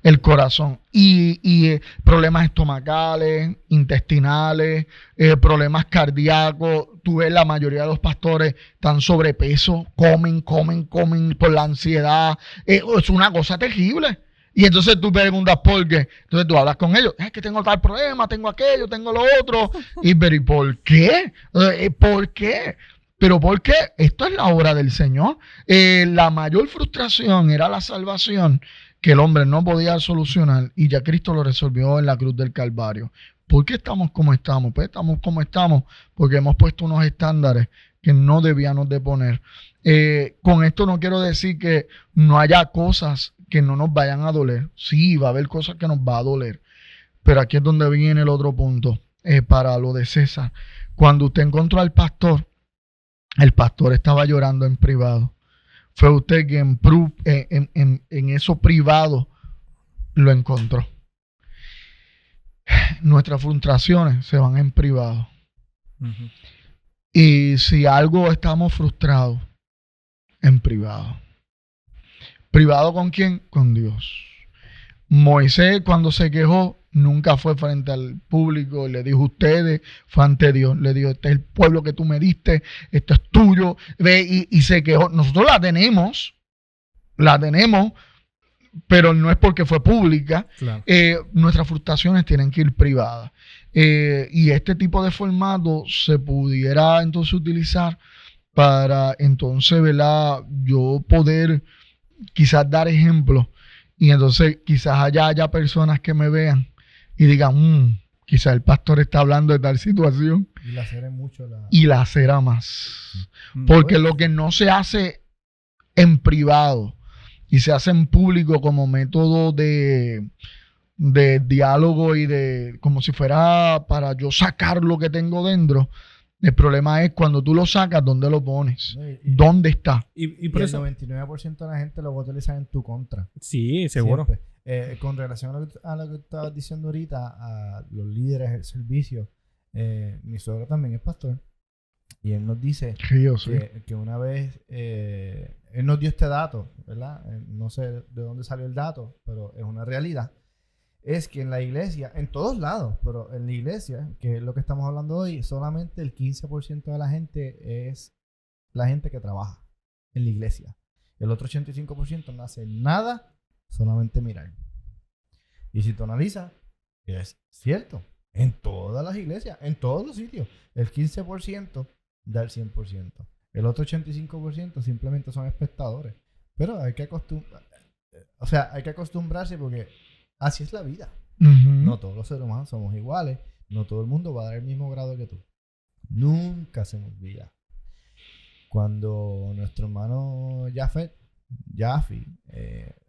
El corazón. Y problemas estomacales, intestinales, problemas cardíacos. Tú ves, la mayoría de los pastores están sobrepeso, comen por la ansiedad. Es una cosa terrible. Y entonces tú preguntas por qué. Entonces tú hablas con ellos: es que tengo tal problema, tengo aquello, tengo lo otro. ¿Y por qué? ¿Por qué? ¿Pero por qué? Esto es la obra del Señor. La mayor frustración era la salvación que el hombre no podía solucionar, y ya Cristo lo resolvió en la cruz del Calvario. ¿Por qué estamos como estamos? Pues estamos como estamos porque hemos puesto unos estándares que no debíamos de poner. Con esto no quiero decir que no haya cosas que no nos vayan a doler. Sí, va a haber cosas que nos va a doler. Pero aquí es donde viene el otro punto, para lo de César. Cuando usted encontró al pastor, el pastor estaba llorando en privado. Fue usted quien en eso privado lo encontró. Nuestras frustraciones se van en privado. Uh-huh. Y si algo estamos frustrados, en privado. ¿Privado con quién? Con Dios. Moisés, cuando se quejó, nunca fue frente al público y le dijo: ustedes, fue ante Dios. Le dijo: este es el pueblo que tú me diste, esto es tuyo. Ve, y se quejó. Nosotros la tenemos, pero no es porque fue pública. Claro. Nuestras frustraciones tienen que ir privadas. Y este tipo de formato se pudiera entonces utilizar para entonces, ¿verdad?, yo poder quizás dar ejemplos, y entonces quizás haya personas que me vean y digan: quizás el pastor está hablando de tal situación, Y laceren mucho y lacera más. Porque lo que no se hace en privado y se hace en público como método de diálogo y de como si fuera para yo sacar lo que tengo dentro. El problema es cuando tú lo sacas, ¿dónde lo pones? ¿Dónde está? Y Y por el eso, 99% de la gente lo va a utilizar en tu contra. sí, seguro. Siempre. Con relación a lo que estabas diciendo ahorita, a los líderes del servicio, mi suegro también es pastor. Y él nos dice Sí, yo sí. que una vez él nos dio este dato, ¿verdad? No sé de dónde salió el dato, pero es una realidad. Es que en la iglesia, en todos lados, pero en la iglesia, que es lo que estamos hablando hoy, solamente el 15% de la gente es la gente que trabaja en la iglesia. El otro 85% no hace nada, solamente mirar. Y si tú analizas, es cierto, en todas las iglesias, en todos los sitios, el 15% da el 100%. El otro 85% simplemente son espectadores. Pero hay que acostumbrarse porque así es la vida. No todos los seres humanos somos iguales. No todo el mundo va a dar el mismo grado que tú. Nunca se me olvida. Cuando nuestro hermano Jaffi,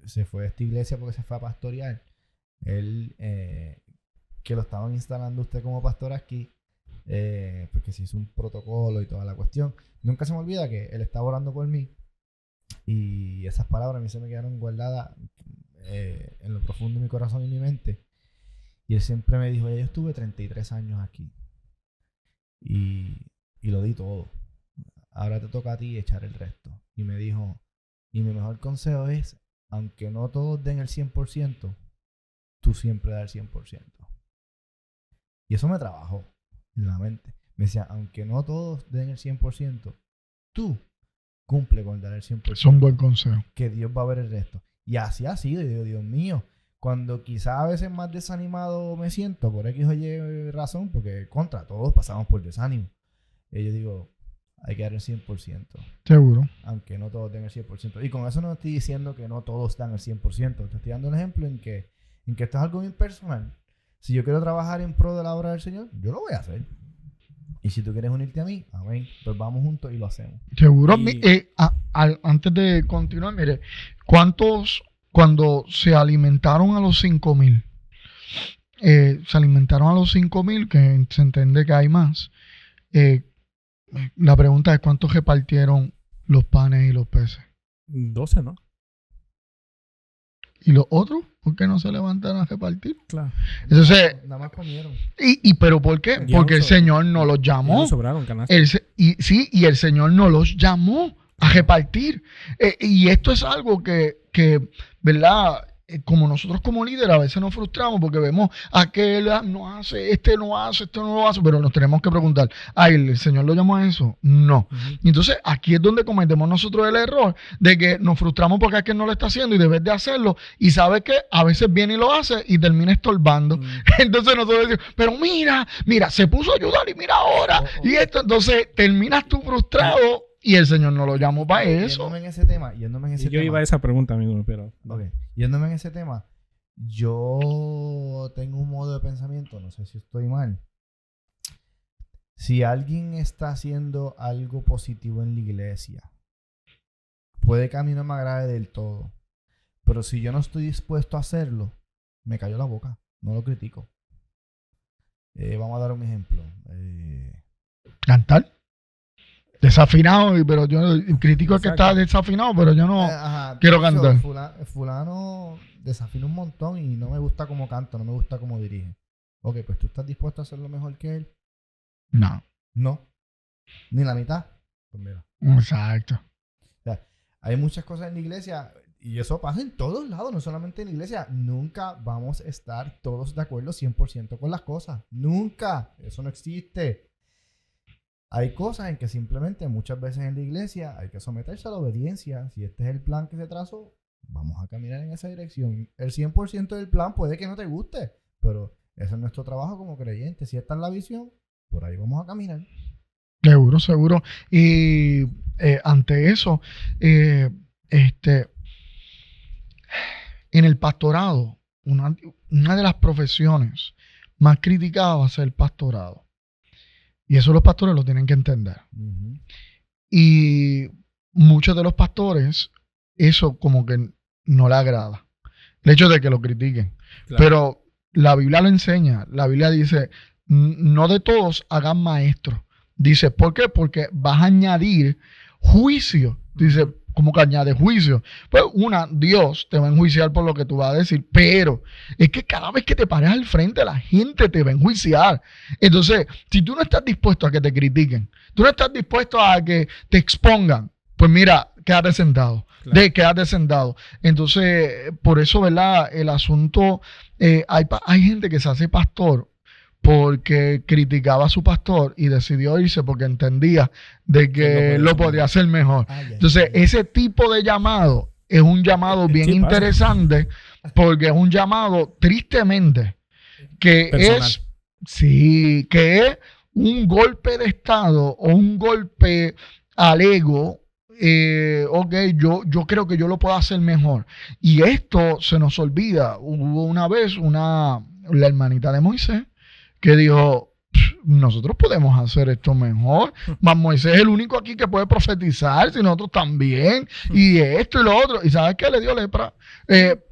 se fue a esta iglesia porque se fue a pastorear, él, que lo estaban instalando usted como pastor aquí, porque se hizo un protocolo y toda la cuestión. Nunca se me olvida que él estaba orando por mí y esas palabras a mí se me quedaron guardadas en lo profundo de mi corazón y mi mente. Y él siempre me dijo: yo estuve 33 años aquí y lo di todo, ahora te toca a ti echar el resto. Y me dijo: y mi mejor consejo es aunque no todos den el 100%, tú siempre das el 100%. Y eso me trabajó en la mente. Me decía, aunque no todos den el 100%, tú cumple con dar el 100%. Es un buen consejo. Que Dios va a ver el resto. Y así ha sido. Y digo, Dios mío, cuando quizás a veces más desanimado me siento por X o Y razón, porque contra todos pasamos por desánimo. Y yo digo, hay que dar el 100%. Seguro. Aunque no todos den el 100%. Y con eso no estoy diciendo que no todos dan el 100%. Te estoy dando un ejemplo en que esto es algo bien personal. Si yo quiero trabajar en pro de la obra del Señor, yo lo voy a hacer. Y si tú quieres unirte a mí, amén, pues vamos juntos y lo hacemos. Seguro. Y- Antes de continuar, mire, ¿cuántos cuando se alimentaron a los 5,000? Se alimentaron a los 5,000, que se entiende que hay más. La pregunta es ¿cuántos repartieron los panes y los peces? 12, ¿no? ¿Y los otros? ¿Por qué no se levantaron a repartir? Claro. Entonces, Nada más comieron. ¿pero por qué? Ya Porque no el Señor no los Ya llamó. no sobraron canastas. Y el Señor no los llamó a repartir. Y esto es algo que ¿verdad? Como nosotros como líderes a veces nos frustramos porque vemos aquel no hace, este no hace, este no lo hace, pero nos tenemos que preguntar, ¿el Señor lo llamó a eso? No. Y entonces aquí es donde cometemos nosotros el error de que nos frustramos porque aquel no lo está haciendo y debes de hacerlo, y sabes que a veces viene y lo hace y termina estorbando. Entonces nosotros decimos, pero mira, se puso a ayudar y mira ahora. Y esto, entonces terminas tú frustrado y el Señor no lo llamó para eso. Yéndome en ese tema. Yo iba a esa pregunta, amigo, pero... Ok. Yéndome en ese tema, yo tengo un modo de pensamiento, no sé si estoy mal. Si alguien está haciendo algo positivo en la iglesia, puede que a mí no me agrade del todo, pero si yo no estoy dispuesto a hacerlo, me cayó la boca, no lo critico. Vamos a dar un ejemplo. Cantar. Desafinado, pero yo critico el que está desafinado, pero yo no quiero cantar. Fulano desafina un montón y no me gusta cómo canta, no me gusta cómo dirige. Ok, pues tú estás dispuesto a hacerlo mejor que él. No. No. Ni la mitad. Pues mira. Exacto. O sea, hay muchas cosas en la iglesia y eso pasa en todos lados, no solamente en la iglesia. Nunca vamos a estar todos de acuerdo 100% con las cosas. Nunca. Eso no existe. Hay cosas en que simplemente muchas veces en la iglesia hay que someterse a la obediencia. Si este es el plan que se trazó, vamos a caminar en esa dirección. El 100% del plan puede que no te guste, pero ese es nuestro trabajo como creyentes. Si esta es la visión, por ahí vamos a caminar. Seguro. Y ante eso, en el pastorado, una de las profesiones más criticadas va a ser el pastorado. Y eso los pastores lo tienen que entender. Uh-huh. Y muchos de los pastores, eso como que no le agrada. El hecho de que lo critiquen. Claro. Pero la Biblia lo enseña. La Biblia dice, no de todos hagan maestros. Dice, ¿por qué? Porque vas a añadir juicio. Dice, ¿cómo que añade juicio? Pues Dios te va a enjuiciar por lo que tú vas a decir, pero es que cada vez que te pares al frente, la gente te va a enjuiciar. Entonces, si tú no estás dispuesto a que te critiquen, tú no estás dispuesto a que te expongan, pues mira, quédate sentado. Claro. Quédate sentado. Entonces, por eso, ¿verdad? El asunto, hay gente que se hace pastor porque criticaba a su pastor y decidió irse porque entendía de que lo podía hacer mejor. Entonces, ese tipo de llamado es un llamado bien Sí, interesante porque es un llamado, tristemente, que personal. que es un golpe de estado o un golpe al ego. Ok, yo creo que yo lo puedo hacer mejor. Y esto se nos olvida. Hubo una vez la hermanita de Moisés que dijo, nosotros podemos hacer esto mejor. Mas Moisés es el único aquí que puede profetizar, si nosotros también, y esto y lo otro. ¿Y sabes qué? Le dio lepra.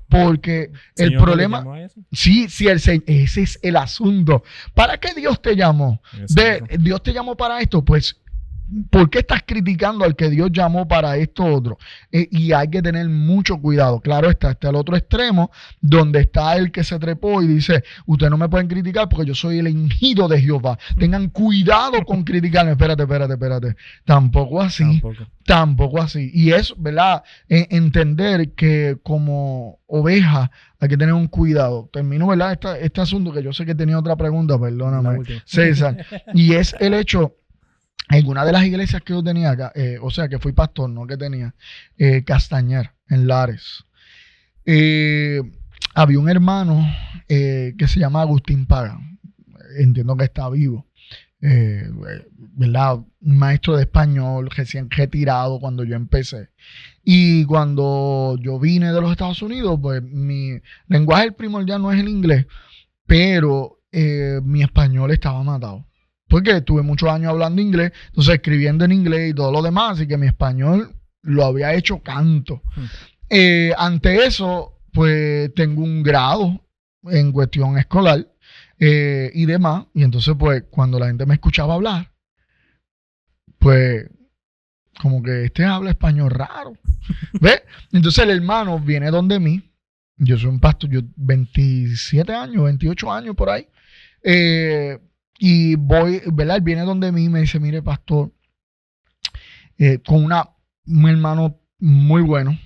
Porque el ¿Señor problema... no le llamó a eso? Sí, ese es el asunto. ¿Para qué Dios te llamó? Exacto. Dios te llamó para esto, pues ¿por qué estás criticando al que Dios llamó para esto otro? Y hay que tener mucho cuidado. Claro está el otro extremo, donde está el que se trepó y dice, ustedes no me pueden criticar porque yo soy el ungido de Jehová. Tengan cuidado con criticarme. Espérate. Tampoco así. Y es, ¿verdad? Entender que como oveja hay que tener un cuidado. Termino, ¿verdad? Este asunto que yo sé que tenía otra pregunta, perdóname, César. Y es el hecho... En una de las iglesias que yo tenía acá, o sea, que fui pastor, no que tenía, Castañer, en Lares, había un hermano que se llama Agustín Pagan. Entiendo que está vivo. ¿Verdad? Un maestro de español recién retirado cuando yo empecé. Y cuando yo vine de los Estados Unidos, pues mi lenguaje primordial no es el inglés, pero mi español estaba matado. Porque tuve muchos años hablando inglés, entonces escribiendo en inglés y todo lo demás, así que mi español lo había hecho canto. Ante eso, pues tengo un grado en cuestión escolar y demás, y entonces pues cuando la gente me escuchaba hablar, pues como que habla español raro, ¿ves? Entonces el hermano viene donde mí, yo soy un pastor, yo 27 años, 28 años por ahí, y voy, ¿verdad? Él viene donde mí y me dice, mire, pastor, con un hermano muy bueno,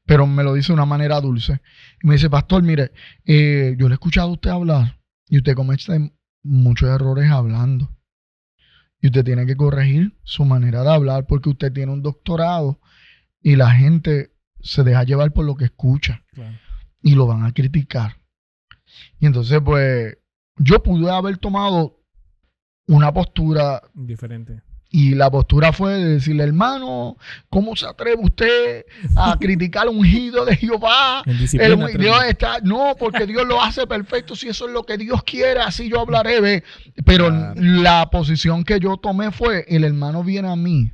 pero me lo dice de una manera dulce. Y me dice, pastor, mire, yo le he escuchado a usted hablar y usted comete muchos errores hablando. Y usted tiene que corregir su manera de hablar porque usted tiene un doctorado y la gente se deja llevar por lo que escucha. Claro. Y lo van a criticar. Y entonces, pues, yo pude haber tomado una postura diferente. Y la postura fue de decirle, hermano, ¿cómo se atreve usted a criticar al ungido de Jehová? Dios está, no, porque Dios lo hace perfecto. Si eso es lo que Dios quiere, así yo hablaré. ¿Ve? Pero la posición que yo tomé fue, el hermano viene a mí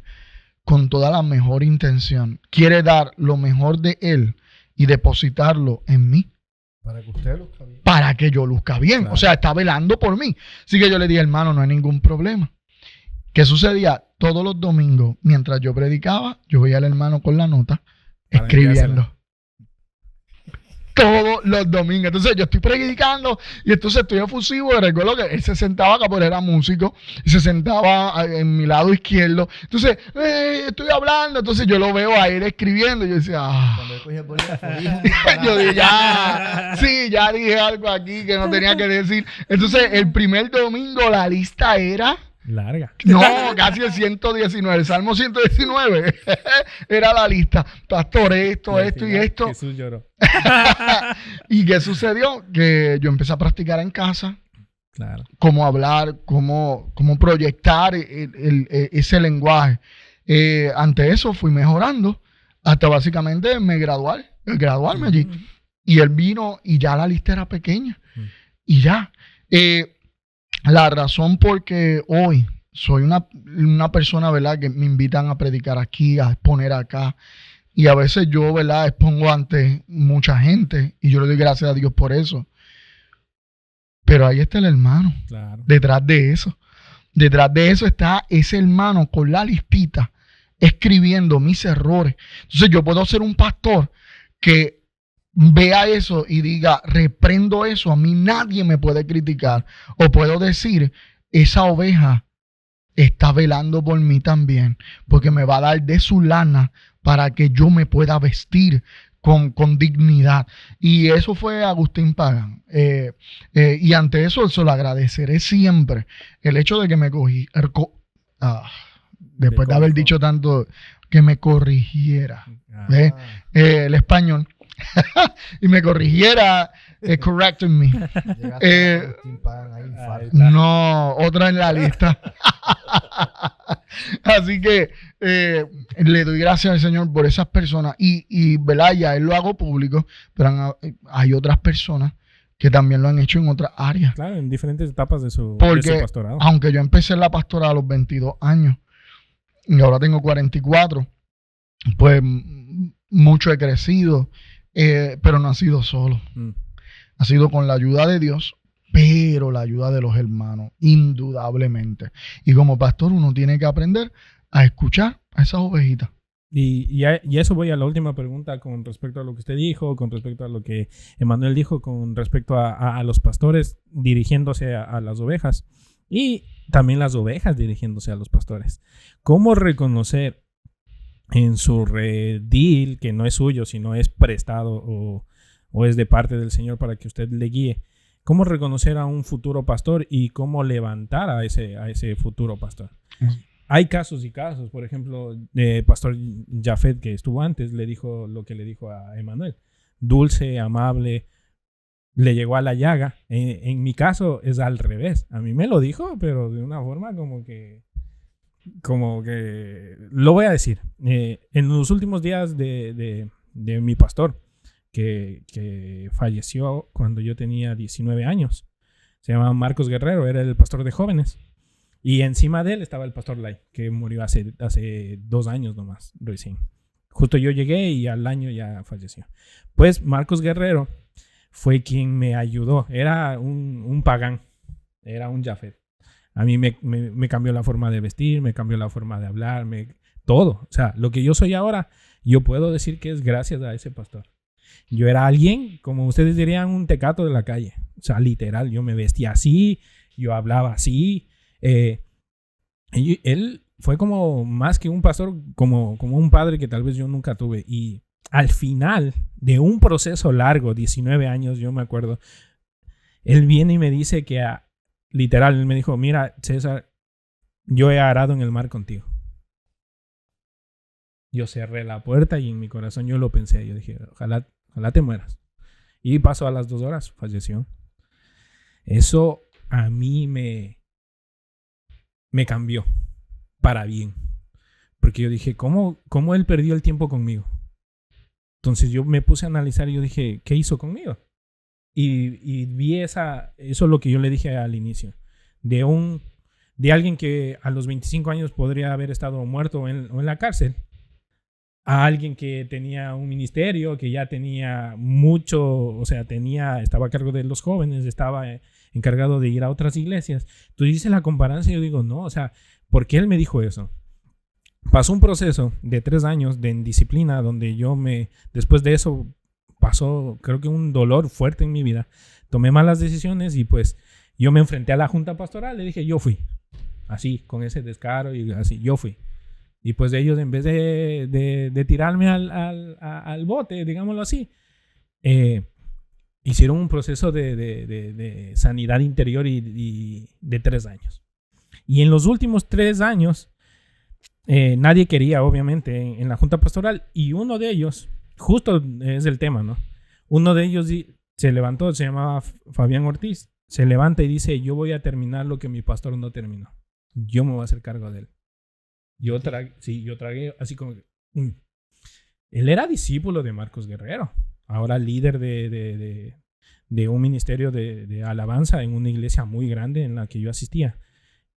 con toda la mejor intención. Quiere dar lo mejor de él y depositarlo en mí. Para que usted luzca bien. Para que yo luzca bien. Claro. O sea, está velando por mí. Así que yo le dije, hermano, no hay ningún problema. ¿Qué sucedía? Todos los domingos, mientras yo predicaba, yo veía al hermano con la nota, escribiendo. Todos los domingos. Entonces yo estoy predicando y entonces estoy efusivo. Y recuerdo que él se sentaba acá porque era músico y se sentaba en mi lado izquierdo. Entonces, estoy hablando. Entonces yo lo veo a él escribiendo y yo decía, Cuando él cogía el bolígrafo, yo dije, ya dije algo aquí que no tenía que decir. Entonces el primer domingo la lista era... larga. No, casi el 119, el Salmo 119 era la lista. Pastor, esto y esto. Jesús lloró. ¿Y qué sucedió? Que yo empecé a practicar en casa. Claro. Cómo hablar, cómo proyectar ese lenguaje. Ante eso fui mejorando hasta básicamente graduarme allí. Y él vino y ya la lista era pequeña. Y ya. La razón por que hoy soy una persona, ¿verdad?, que me invitan a predicar aquí, a exponer acá. Y a veces yo, ¿verdad?, expongo ante mucha gente y yo le doy gracias a Dios por eso. Pero ahí está el hermano. Claro. Detrás de eso está ese hermano con la listita escribiendo mis errores. Entonces yo puedo ser un pastor que vea eso y diga, reprendo eso, a mí nadie me puede criticar. O puedo decir, esa oveja está velando por mí también, porque me va a dar de su lana para que yo me pueda vestir con dignidad. Y eso fue Agustín Pagan. Y ante eso se lo agradeceré siempre. El hecho de que me después de haber dicho tanto, que me corrigiera. El español. Y me corrigiera, correcting me. No, otra en la lista. Así que le doy gracias al Señor por esas personas y ¿verdad? Ya él lo hago público, pero hay otras personas que también lo han hecho en otras áreas. Claro, en diferentes etapas de su pastorado. Aunque yo empecé la pastora a los 22 años y ahora tengo 44, pues mucho he crecido. Pero no ha sido solo. Ha sido con la ayuda de Dios pero la ayuda de los hermanos, indudablemente. Y como pastor uno tiene que aprender a escuchar a esas ovejitas. Y a eso voy a la última pregunta con respecto a lo que usted dijo, con respecto a lo que Emanuel dijo, con respecto a los pastores dirigiéndose a las ovejas y también las ovejas dirigiéndose a los pastores. ¿Cómo reconocer en su redil, que no es suyo, sino es prestado o es de parte del Señor para que usted le guíe? ¿Cómo reconocer a un futuro pastor y cómo levantar a ese futuro pastor? Hay casos y casos. Por ejemplo, pastor Jafet, que estuvo antes, le dijo lo que le dijo a Emanuel. Dulce, amable, le llegó a la llaga. En mi caso es al revés. A mí me lo dijo, pero de una forma como que lo voy a decir. En los últimos días de mi pastor, que falleció cuando yo tenía 19 años, se llamaba Marcos Guerrero, era el pastor de jóvenes. Y encima de él estaba el pastor Lai, que murió hace 2 años nomás, recién. Justo yo llegué y al año ya falleció. Pues Marcos Guerrero fue quien me ayudó. Era un pagán, era un Jafet. A mí me cambió la forma de vestir, me cambió la forma de hablar, todo. O sea, lo que yo soy ahora, yo puedo decir que es gracias a ese pastor. Yo era alguien, como ustedes dirían, un tecato de la calle. O sea, literal, yo me vestía así, yo hablaba así. Él fue como más que un pastor, como un padre que tal vez yo nunca tuve. Y al final de un proceso largo, 19 años, yo me acuerdo, él viene y me dice que literal, él me dijo, mira, César, yo he arado en el mar contigo. Yo cerré la puerta y en mi corazón yo lo pensé. Yo dije, ojalá te mueras. Y pasó a las 2 horas, falleció. Eso a mí me cambió para bien. Porque yo dije, ¿cómo él perdió el tiempo conmigo? Entonces yo me puse a analizar y yo dije, ¿qué hizo conmigo? Y vi eso es lo que yo le dije al inicio. De alguien que a los 25 años podría haber estado muerto o en la cárcel, a alguien que tenía un ministerio, que ya tenía mucho, o sea, estaba a cargo de los jóvenes, estaba encargado de ir a otras iglesias. Entonces hice la comparación y yo digo, no, o sea, ¿por qué él me dijo eso? Pasó un proceso de 3 años de indisciplina donde después de eso pasó, creo que un dolor fuerte en mi vida. Tomé malas decisiones y pues yo me enfrenté a la junta pastoral, le dije, yo fui. Así, con ese descaro y así, yo fui. Y pues ellos, en vez de tirarme al bote, digámoslo así, hicieron un proceso de sanidad interior y de 3 años. Y en los últimos 3 años, nadie quería, obviamente, en la junta pastoral. Y uno de ellos, justo es el tema, ¿no? Uno de ellos se levantó, se llamaba Fabián Ortiz, se levanta y dice, yo voy a terminar lo que mi pastor no terminó. Yo me voy a hacer cargo de él. Yo tragué así como que, Él era discípulo de Marcos Guerrero, ahora líder de un ministerio de alabanza en una iglesia muy grande en la que yo asistía.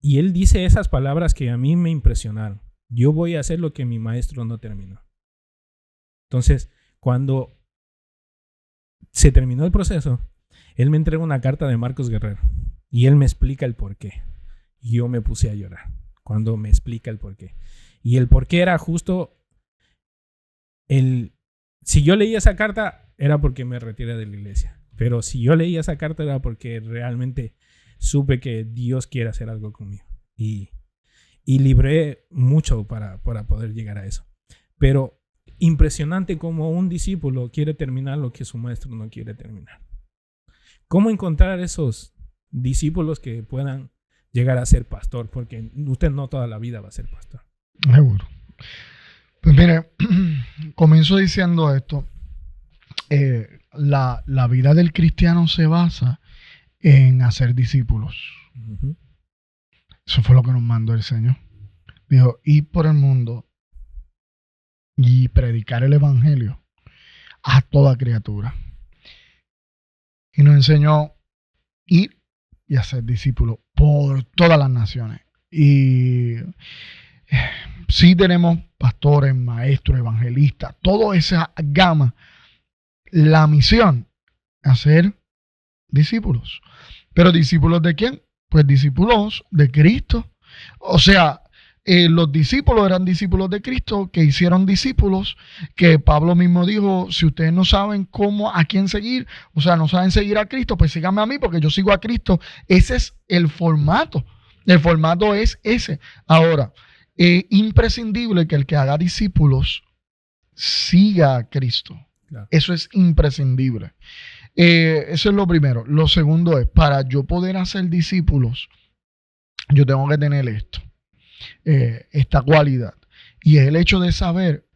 Y él dice esas palabras que a mí me impresionaron. Yo voy a hacer lo que mi maestro no terminó. Entonces, cuando se terminó el proceso, él me entrega una carta de Marcos Guerrero y él me explica el por qué. Yo me puse a llorar cuando me explica el por qué. Y el por qué era justo si yo leía esa carta era porque me retiré de la iglesia. Pero si yo leía esa carta era porque realmente supe que Dios quiere hacer algo conmigo. Y libré mucho para poder llegar a eso. Pero impresionante como un discípulo quiere terminar lo que su maestro no quiere terminar. ¿Cómo encontrar esos discípulos que puedan llegar a ser pastor? Porque usted no toda la vida va a ser pastor. Seguro. Pues mire, comienzo diciendo esto. La vida del cristiano se basa en hacer discípulos. Uh-huh. Eso fue lo que nos mandó el Señor. Dijo, ir por el mundo y predicar el evangelio a toda criatura. Y nos enseñó ir y hacer discípulos por todas las naciones. Y sí tenemos pastores, maestros, evangelistas, toda esa gama. La misión, hacer discípulos. ¿Pero discípulos de quién? Pues discípulos de Cristo. O sea, los discípulos eran discípulos de Cristo, que hicieron discípulos, que Pablo mismo dijo, si ustedes no saben a quién seguir, o sea, no saben seguir a Cristo, pues síganme a mí porque yo sigo a Cristo. Ese es el formato. El formato es ese. Ahora, imprescindible que el que haga discípulos siga a Cristo. Claro. Eso es imprescindible. Eso es lo primero. Lo segundo es, para yo poder hacer discípulos, yo tengo que tener esta cualidad. Y es el hecho de saber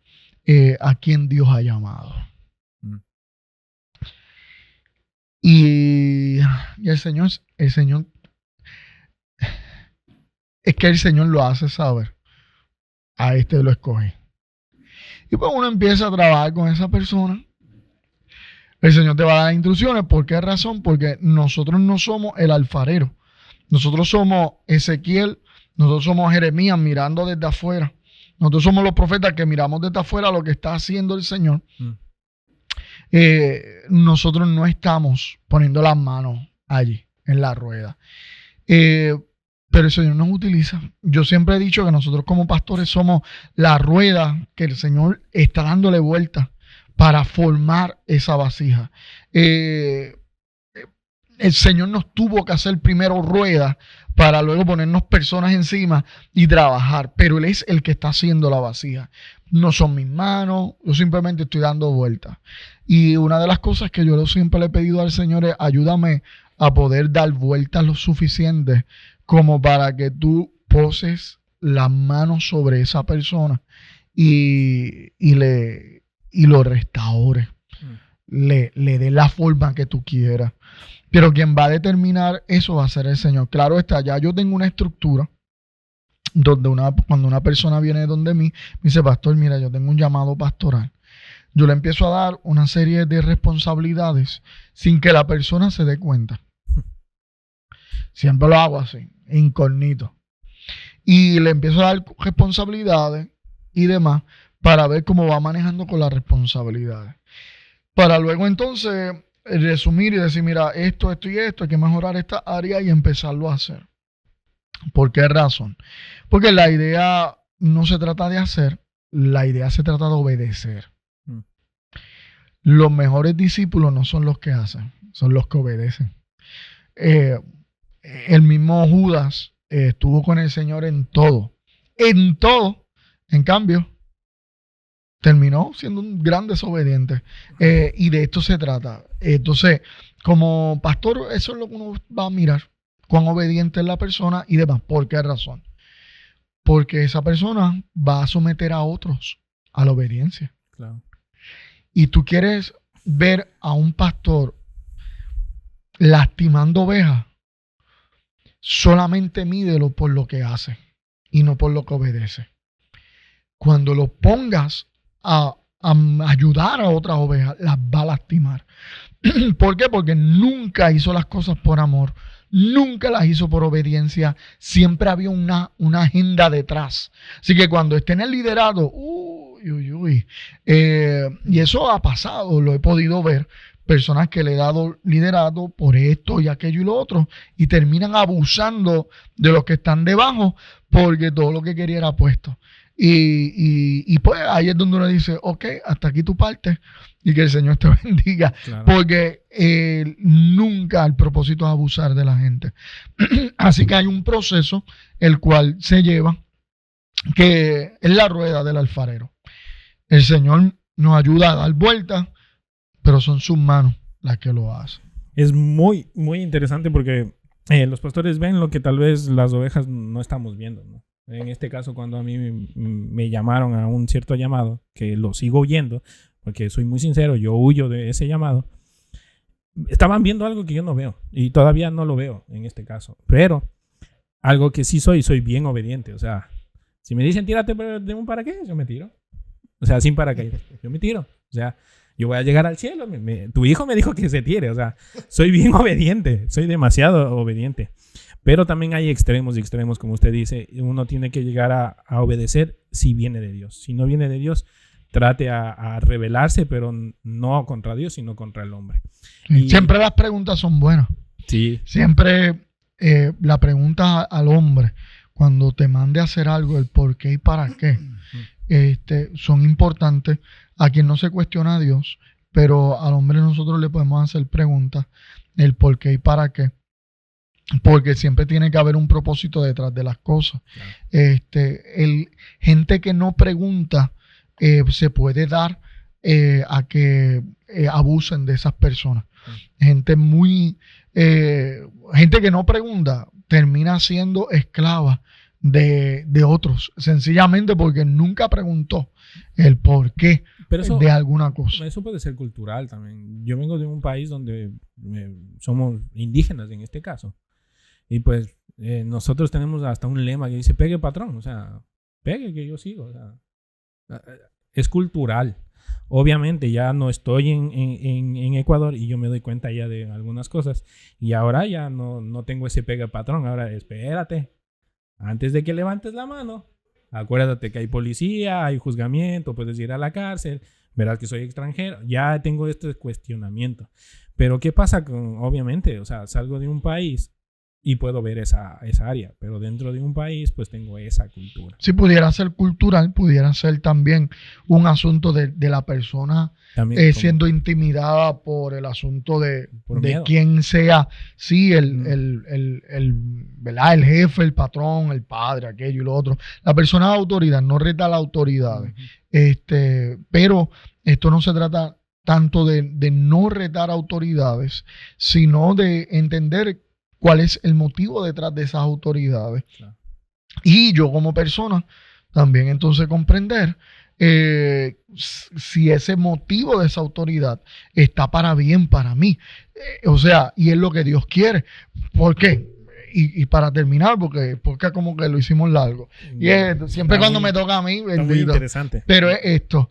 a quién Dios ha llamado. Y el Señor, es que el Señor lo hace saber. A este lo escoge. Y pues uno empieza a trabajar con esa persona. El Señor te va a dar instrucciones. ¿Por qué razón? Porque nosotros no somos el alfarero. Nosotros somos Ezequiel. Nosotros somos Jeremías mirando desde afuera. Nosotros somos los profetas que miramos desde afuera lo que está haciendo el Señor. Nosotros no estamos poniendo las manos allí en la rueda. Pero el Señor nos utiliza. Yo siempre he dicho que nosotros como pastores somos la rueda que el Señor está dándole vuelta para formar esa vasija. El Señor nos tuvo que hacer primero rueda para luego ponernos personas encima y trabajar. Pero Él es el que está haciendo la vasija. No son mis manos, yo simplemente estoy dando vueltas. Y una de las cosas que yo siempre le he pedido al Señor es ayúdame a poder dar vueltas lo suficiente como para que tú poses las manos sobre esa persona y lo restaures. Le dé la forma que tú quieras. Pero quien va a determinar eso va a ser el Señor. Claro está, ya yo tengo una estructura donde cuando una persona viene donde mí, me dice, pastor, mira, yo tengo un llamado pastoral. Yo le empiezo a dar una serie de responsabilidades sin que la persona se dé cuenta. Siempre lo hago así, incógnito. Y le empiezo a dar responsabilidades y demás para ver cómo va manejando con las responsabilidades. Para luego entonces resumir y decir, mira, esto y esto, hay que mejorar esta área y empezarlo a hacer. ¿Por qué razón? Porque la idea no se trata de hacer, la idea se trata de obedecer. Los mejores discípulos no son los que hacen, son los que obedecen. El mismo Judas estuvo con el Señor en todo. En todo. En cambio, terminó siendo un gran desobediente. Y de esto se trata. Entonces, como pastor, eso es lo que uno va a mirar. Cuán obediente es la persona y demás. ¿Por qué razón? Porque esa persona va a someter a otros a la obediencia. Claro. Y tú quieres ver a un pastor lastimando ovejas, solamente mídelo por lo que hace y no por lo que obedece. Cuando lo pongas a ayudar a otras ovejas, las va a lastimar. ¿Por qué? Porque nunca hizo las cosas por amor, nunca las hizo por obediencia, siempre había una agenda detrás. Así que cuando esté en el liderado, y eso ha pasado, lo he podido ver, personas que le he dado liderado por esto y aquello y lo otro, y terminan abusando de los que están debajo, porque todo lo que quería era puesto. Y pues ahí es donde uno dice, ok, hasta aquí tu parte, y que el Señor te bendiga. Claro. Porque nunca el propósito es abusar de la gente. Así que hay un proceso el cual se lleva, que es la rueda del alfarero. El Señor nos ayuda a dar vueltas, pero son sus manos las que lo hacen. Es muy, muy interesante porque los pastores ven lo que tal vez las ovejas no estamos viendo, ¿no? En este caso, cuando a mí me llamaron a un cierto llamado, que lo sigo oyendo, porque soy muy sincero, yo huyo de ese llamado, estaban viendo algo que yo no veo, y todavía no lo veo en este caso, pero algo que sí soy bien obediente. O sea, si me dicen tírate de un paracaídas, yo me tiro. O sea, sin paracaídas, yo me tiro. O sea, yo voy a llegar al cielo, tu hijo me dijo que se tire. O sea, soy bien obediente, soy demasiado obediente. Pero también hay extremos y extremos, como usted dice. Uno tiene que llegar a obedecer si viene de Dios. Si no viene de Dios, trate a rebelarse, pero no contra Dios, sino contra el hombre. Y siempre las preguntas son buenas. Sí. Siempre la pregunta al hombre, cuando te mande a hacer algo, el por qué y para qué, son importantes. A quien no se cuestiona a Dios, pero al hombre nosotros le podemos hacer preguntas, el por qué y para qué. Porque siempre tiene que haber un propósito detrás de las cosas. Gente que no pregunta se puede dar a que abusen de esas personas. Gente que no pregunta termina siendo esclava de otros, sencillamente porque nunca preguntó el porqué de alguna cosa. Eso puede ser cultural también. Yo vengo de un país donde somos indígenas en este caso. Y pues nosotros tenemos hasta un lema que dice pegue patrón, o sea, pegue que yo sigo. O sea, es cultural. Obviamente ya no estoy en Ecuador y yo me doy cuenta ya de algunas cosas. Y ahora ya no tengo ese pegue patrón. Ahora espérate. Antes de que levantes la mano, acuérdate que hay policía, hay juzgamiento, puedes ir a la cárcel, verás que soy extranjero. Ya tengo este cuestionamiento. Pero ¿qué pasa con, obviamente, o sea, salgo de un país y puedo ver esa área, pero dentro de un país pues tengo esa cultura. Si pudiera ser cultural, pudiera ser también un asunto de la persona siendo intimidada por el asunto de quién sea, sí, ¿verdad? El jefe, el patrón, el padre, aquello y lo otro. La persona de autoridad no reta a las autoridades. Pero esto no se trata tanto de no retar autoridades, sino de entender cuál es el motivo detrás de esas autoridades. Claro. Y yo como persona también entonces comprender si ese motivo de esa autoridad está para bien para mí. O sea, y es lo que Dios quiere. ¿Por qué? Y para terminar, porque como que lo hicimos largo. Y siempre cuando me toca a mí, bendito, muy interesante. Pero es esto.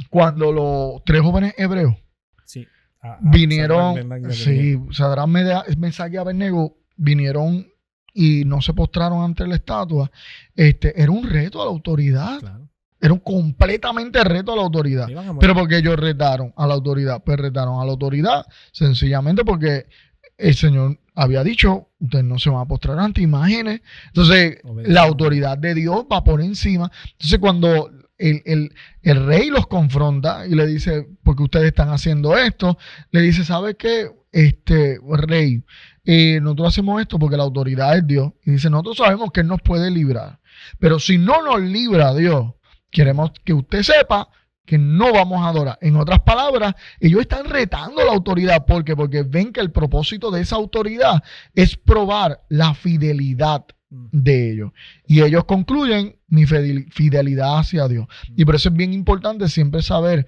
Cuando los 3 jóvenes hebreos vinieron, Sadrach, Mesach y Abednego vinieron y no se postraron ante la estatua. Era un reto a la autoridad. Claro. Era un completamente reto a la autoridad. Pero porque ellos retaron a la autoridad, pues retaron a la autoridad sencillamente porque el Señor había dicho, ustedes no se van a postrar ante imágenes. Entonces, la autoridad de Dios va por encima. Entonces, cuando el rey los confronta y le dice, porque ustedes están haciendo esto, le dice, ¿sabe qué? Rey, nosotros hacemos esto porque la autoridad es Dios. Y dice, nosotros sabemos que Él nos puede librar, pero si no nos libra Dios, queremos que usted sepa que no vamos a adorar. En otras palabras, ellos están retando a la autoridad. ¿Por qué? Porque ven que el propósito de esa autoridad es probar la fidelidad de ellos. Y ellos concluyen mi fidelidad hacia Dios. Y por eso es bien importante siempre saber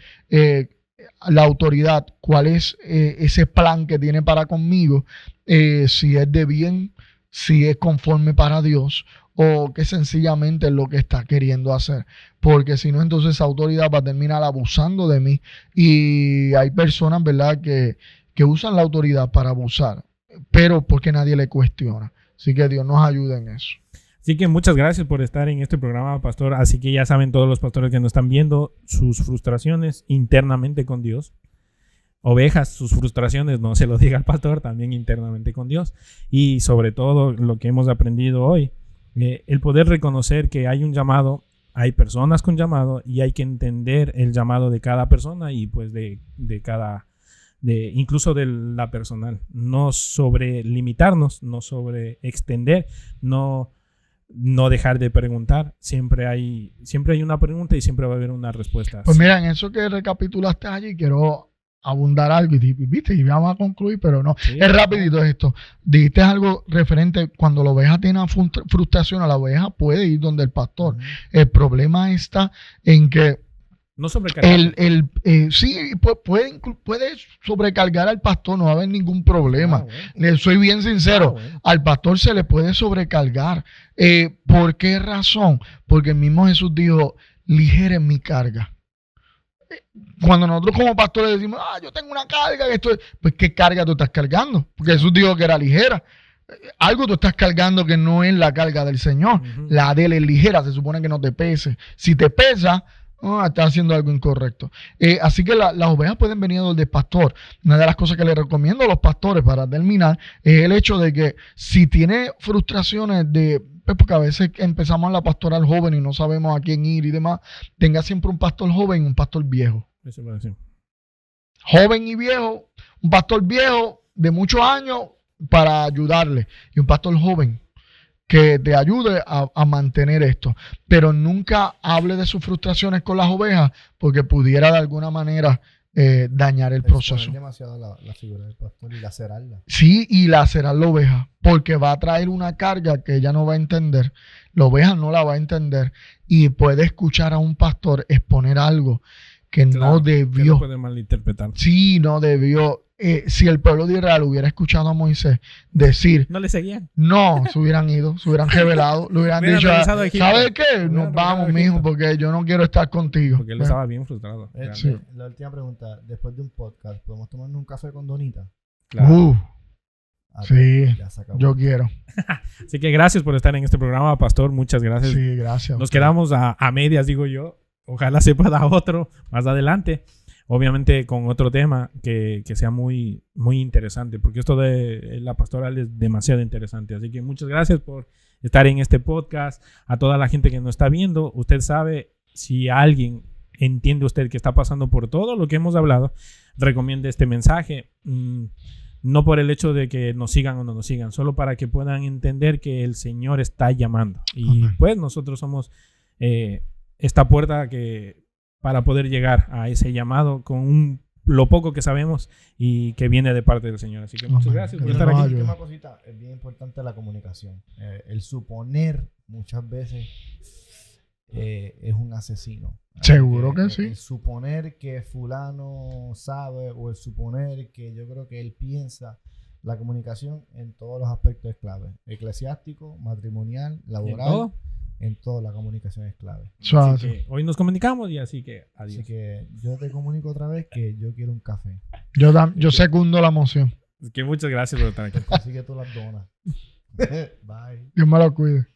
la autoridad, cuál es ese plan que tiene para conmigo, si es de bien, si es conforme para Dios, o que sencillamente es lo que está queriendo hacer. Porque si no, entonces esa autoridad va a terminar abusando de mí. Y hay personas, ¿verdad?, que usan la autoridad para abusar, pero porque nadie le cuestiona. Así que Dios nos ayude en eso. Así que muchas gracias por estar en este programa, pastor. Así que ya saben todos los pastores que nos están viendo sus frustraciones internamente con Dios. Ovejas, sus frustraciones, no se lo diga al pastor, también internamente con Dios. Y sobre todo lo que hemos aprendido hoy, el poder reconocer que hay un llamado, hay personas con llamado y hay que entender el llamado de cada persona y pues de cada... incluso de la personal, no sobre limitarnos, no sobre extender, no dejar de preguntar. Siempre hay una pregunta y siempre va a haber una respuesta. Pues mira, en eso que recapitulaste allí, quiero abundar algo y viste, y vamos a concluir, pero no, sí, es rapidito esto. Dijiste algo referente, cuando la oveja tiene una frustración, a la oveja puede ir donde el pastor. El problema está en que no sobrecargar. Sí, puede sobrecargar al pastor, no va a haber ningún problema. Bueno. Soy bien sincero, bueno. Al pastor se le puede sobrecargar. ¿Por qué razón? Porque el mismo Jesús dijo, ligera es mi carga. Cuando nosotros como pastores decimos, yo tengo una carga, pues ¿qué carga tú estás cargando? Porque Jesús dijo que era ligera. Algo tú estás cargando que no es la carga del Señor. La de él es ligera, se supone que no te pese. Si te pesa, Está haciendo algo incorrecto. Así que las ovejas pueden venir del pastor. Una de las cosas que les recomiendo a los pastores para terminar es el hecho de que si tiene frustraciones pues porque a veces empezamos la pastoral joven y no sabemos a quién ir y demás, tenga siempre un pastor joven y un pastor viejo. Eso va a decir. Joven y viejo, un pastor viejo de muchos años para ayudarle y un pastor joven que te ayude a mantener esto, pero nunca hable de sus frustraciones con las ovejas porque pudiera de alguna manera dañar el proceso. Demasiado la figura del pastor y lacerarla. Sí, y lacerar la oveja, porque va a traer una carga que ella no va a entender. La oveja no la va a entender y puede escuchar a un pastor exponer algo que no debió. Que lo puede malinterpretar. Sí, no debió. Si el pueblo de Israel hubiera escuchado a Moisés decir, no le seguían. No, se hubieran ido, se hubieran revelado, le hubieran dicho, ¿sabes qué? Nos vamos, mijo, porque yo no quiero estar contigo. Porque él estaba bien frustrado. Sí. La última pregunta, después de un podcast, ¿podemos tomarnos un café con Donita? Claro. Sí, yo quiero. Así que gracias por estar en este programa, pastor. Muchas gracias. Sí, gracias. Nos quedamos a medias, digo yo. Ojalá se pueda otro más adelante. Obviamente con otro tema que sea muy, muy interesante, porque esto de la pastoral es demasiado interesante. Así que muchas gracias por estar en este podcast. A toda la gente que nos está viendo, usted sabe, si alguien entiende usted que está pasando por todo lo que hemos hablado, recomiende este mensaje. No por el hecho de que nos sigan o no nos sigan, solo para que puedan entender que el Señor está llamando. Y pues nosotros somos esta puerta para poder llegar a ese llamado con lo poco que sabemos y que viene de parte del Señor. Así que muchas gracias por estar aquí. Una cosita, es bien importante la comunicación. El suponer muchas veces es un asesino. Seguro que sí. El suponer que fulano sabe o el suponer que yo creo que él piensa, la comunicación en todos los aspectos es clave. Eclesiástico, matrimonial, laboral. En todo la comunicación es clave. Así que hoy nos comunicamos y así que adiós. Así que yo te comunico otra vez que yo quiero un café. Yo secundo la moción. Así que muchas gracias por estar aquí. Así que tú las donas. Bye. Dios me lo cuide.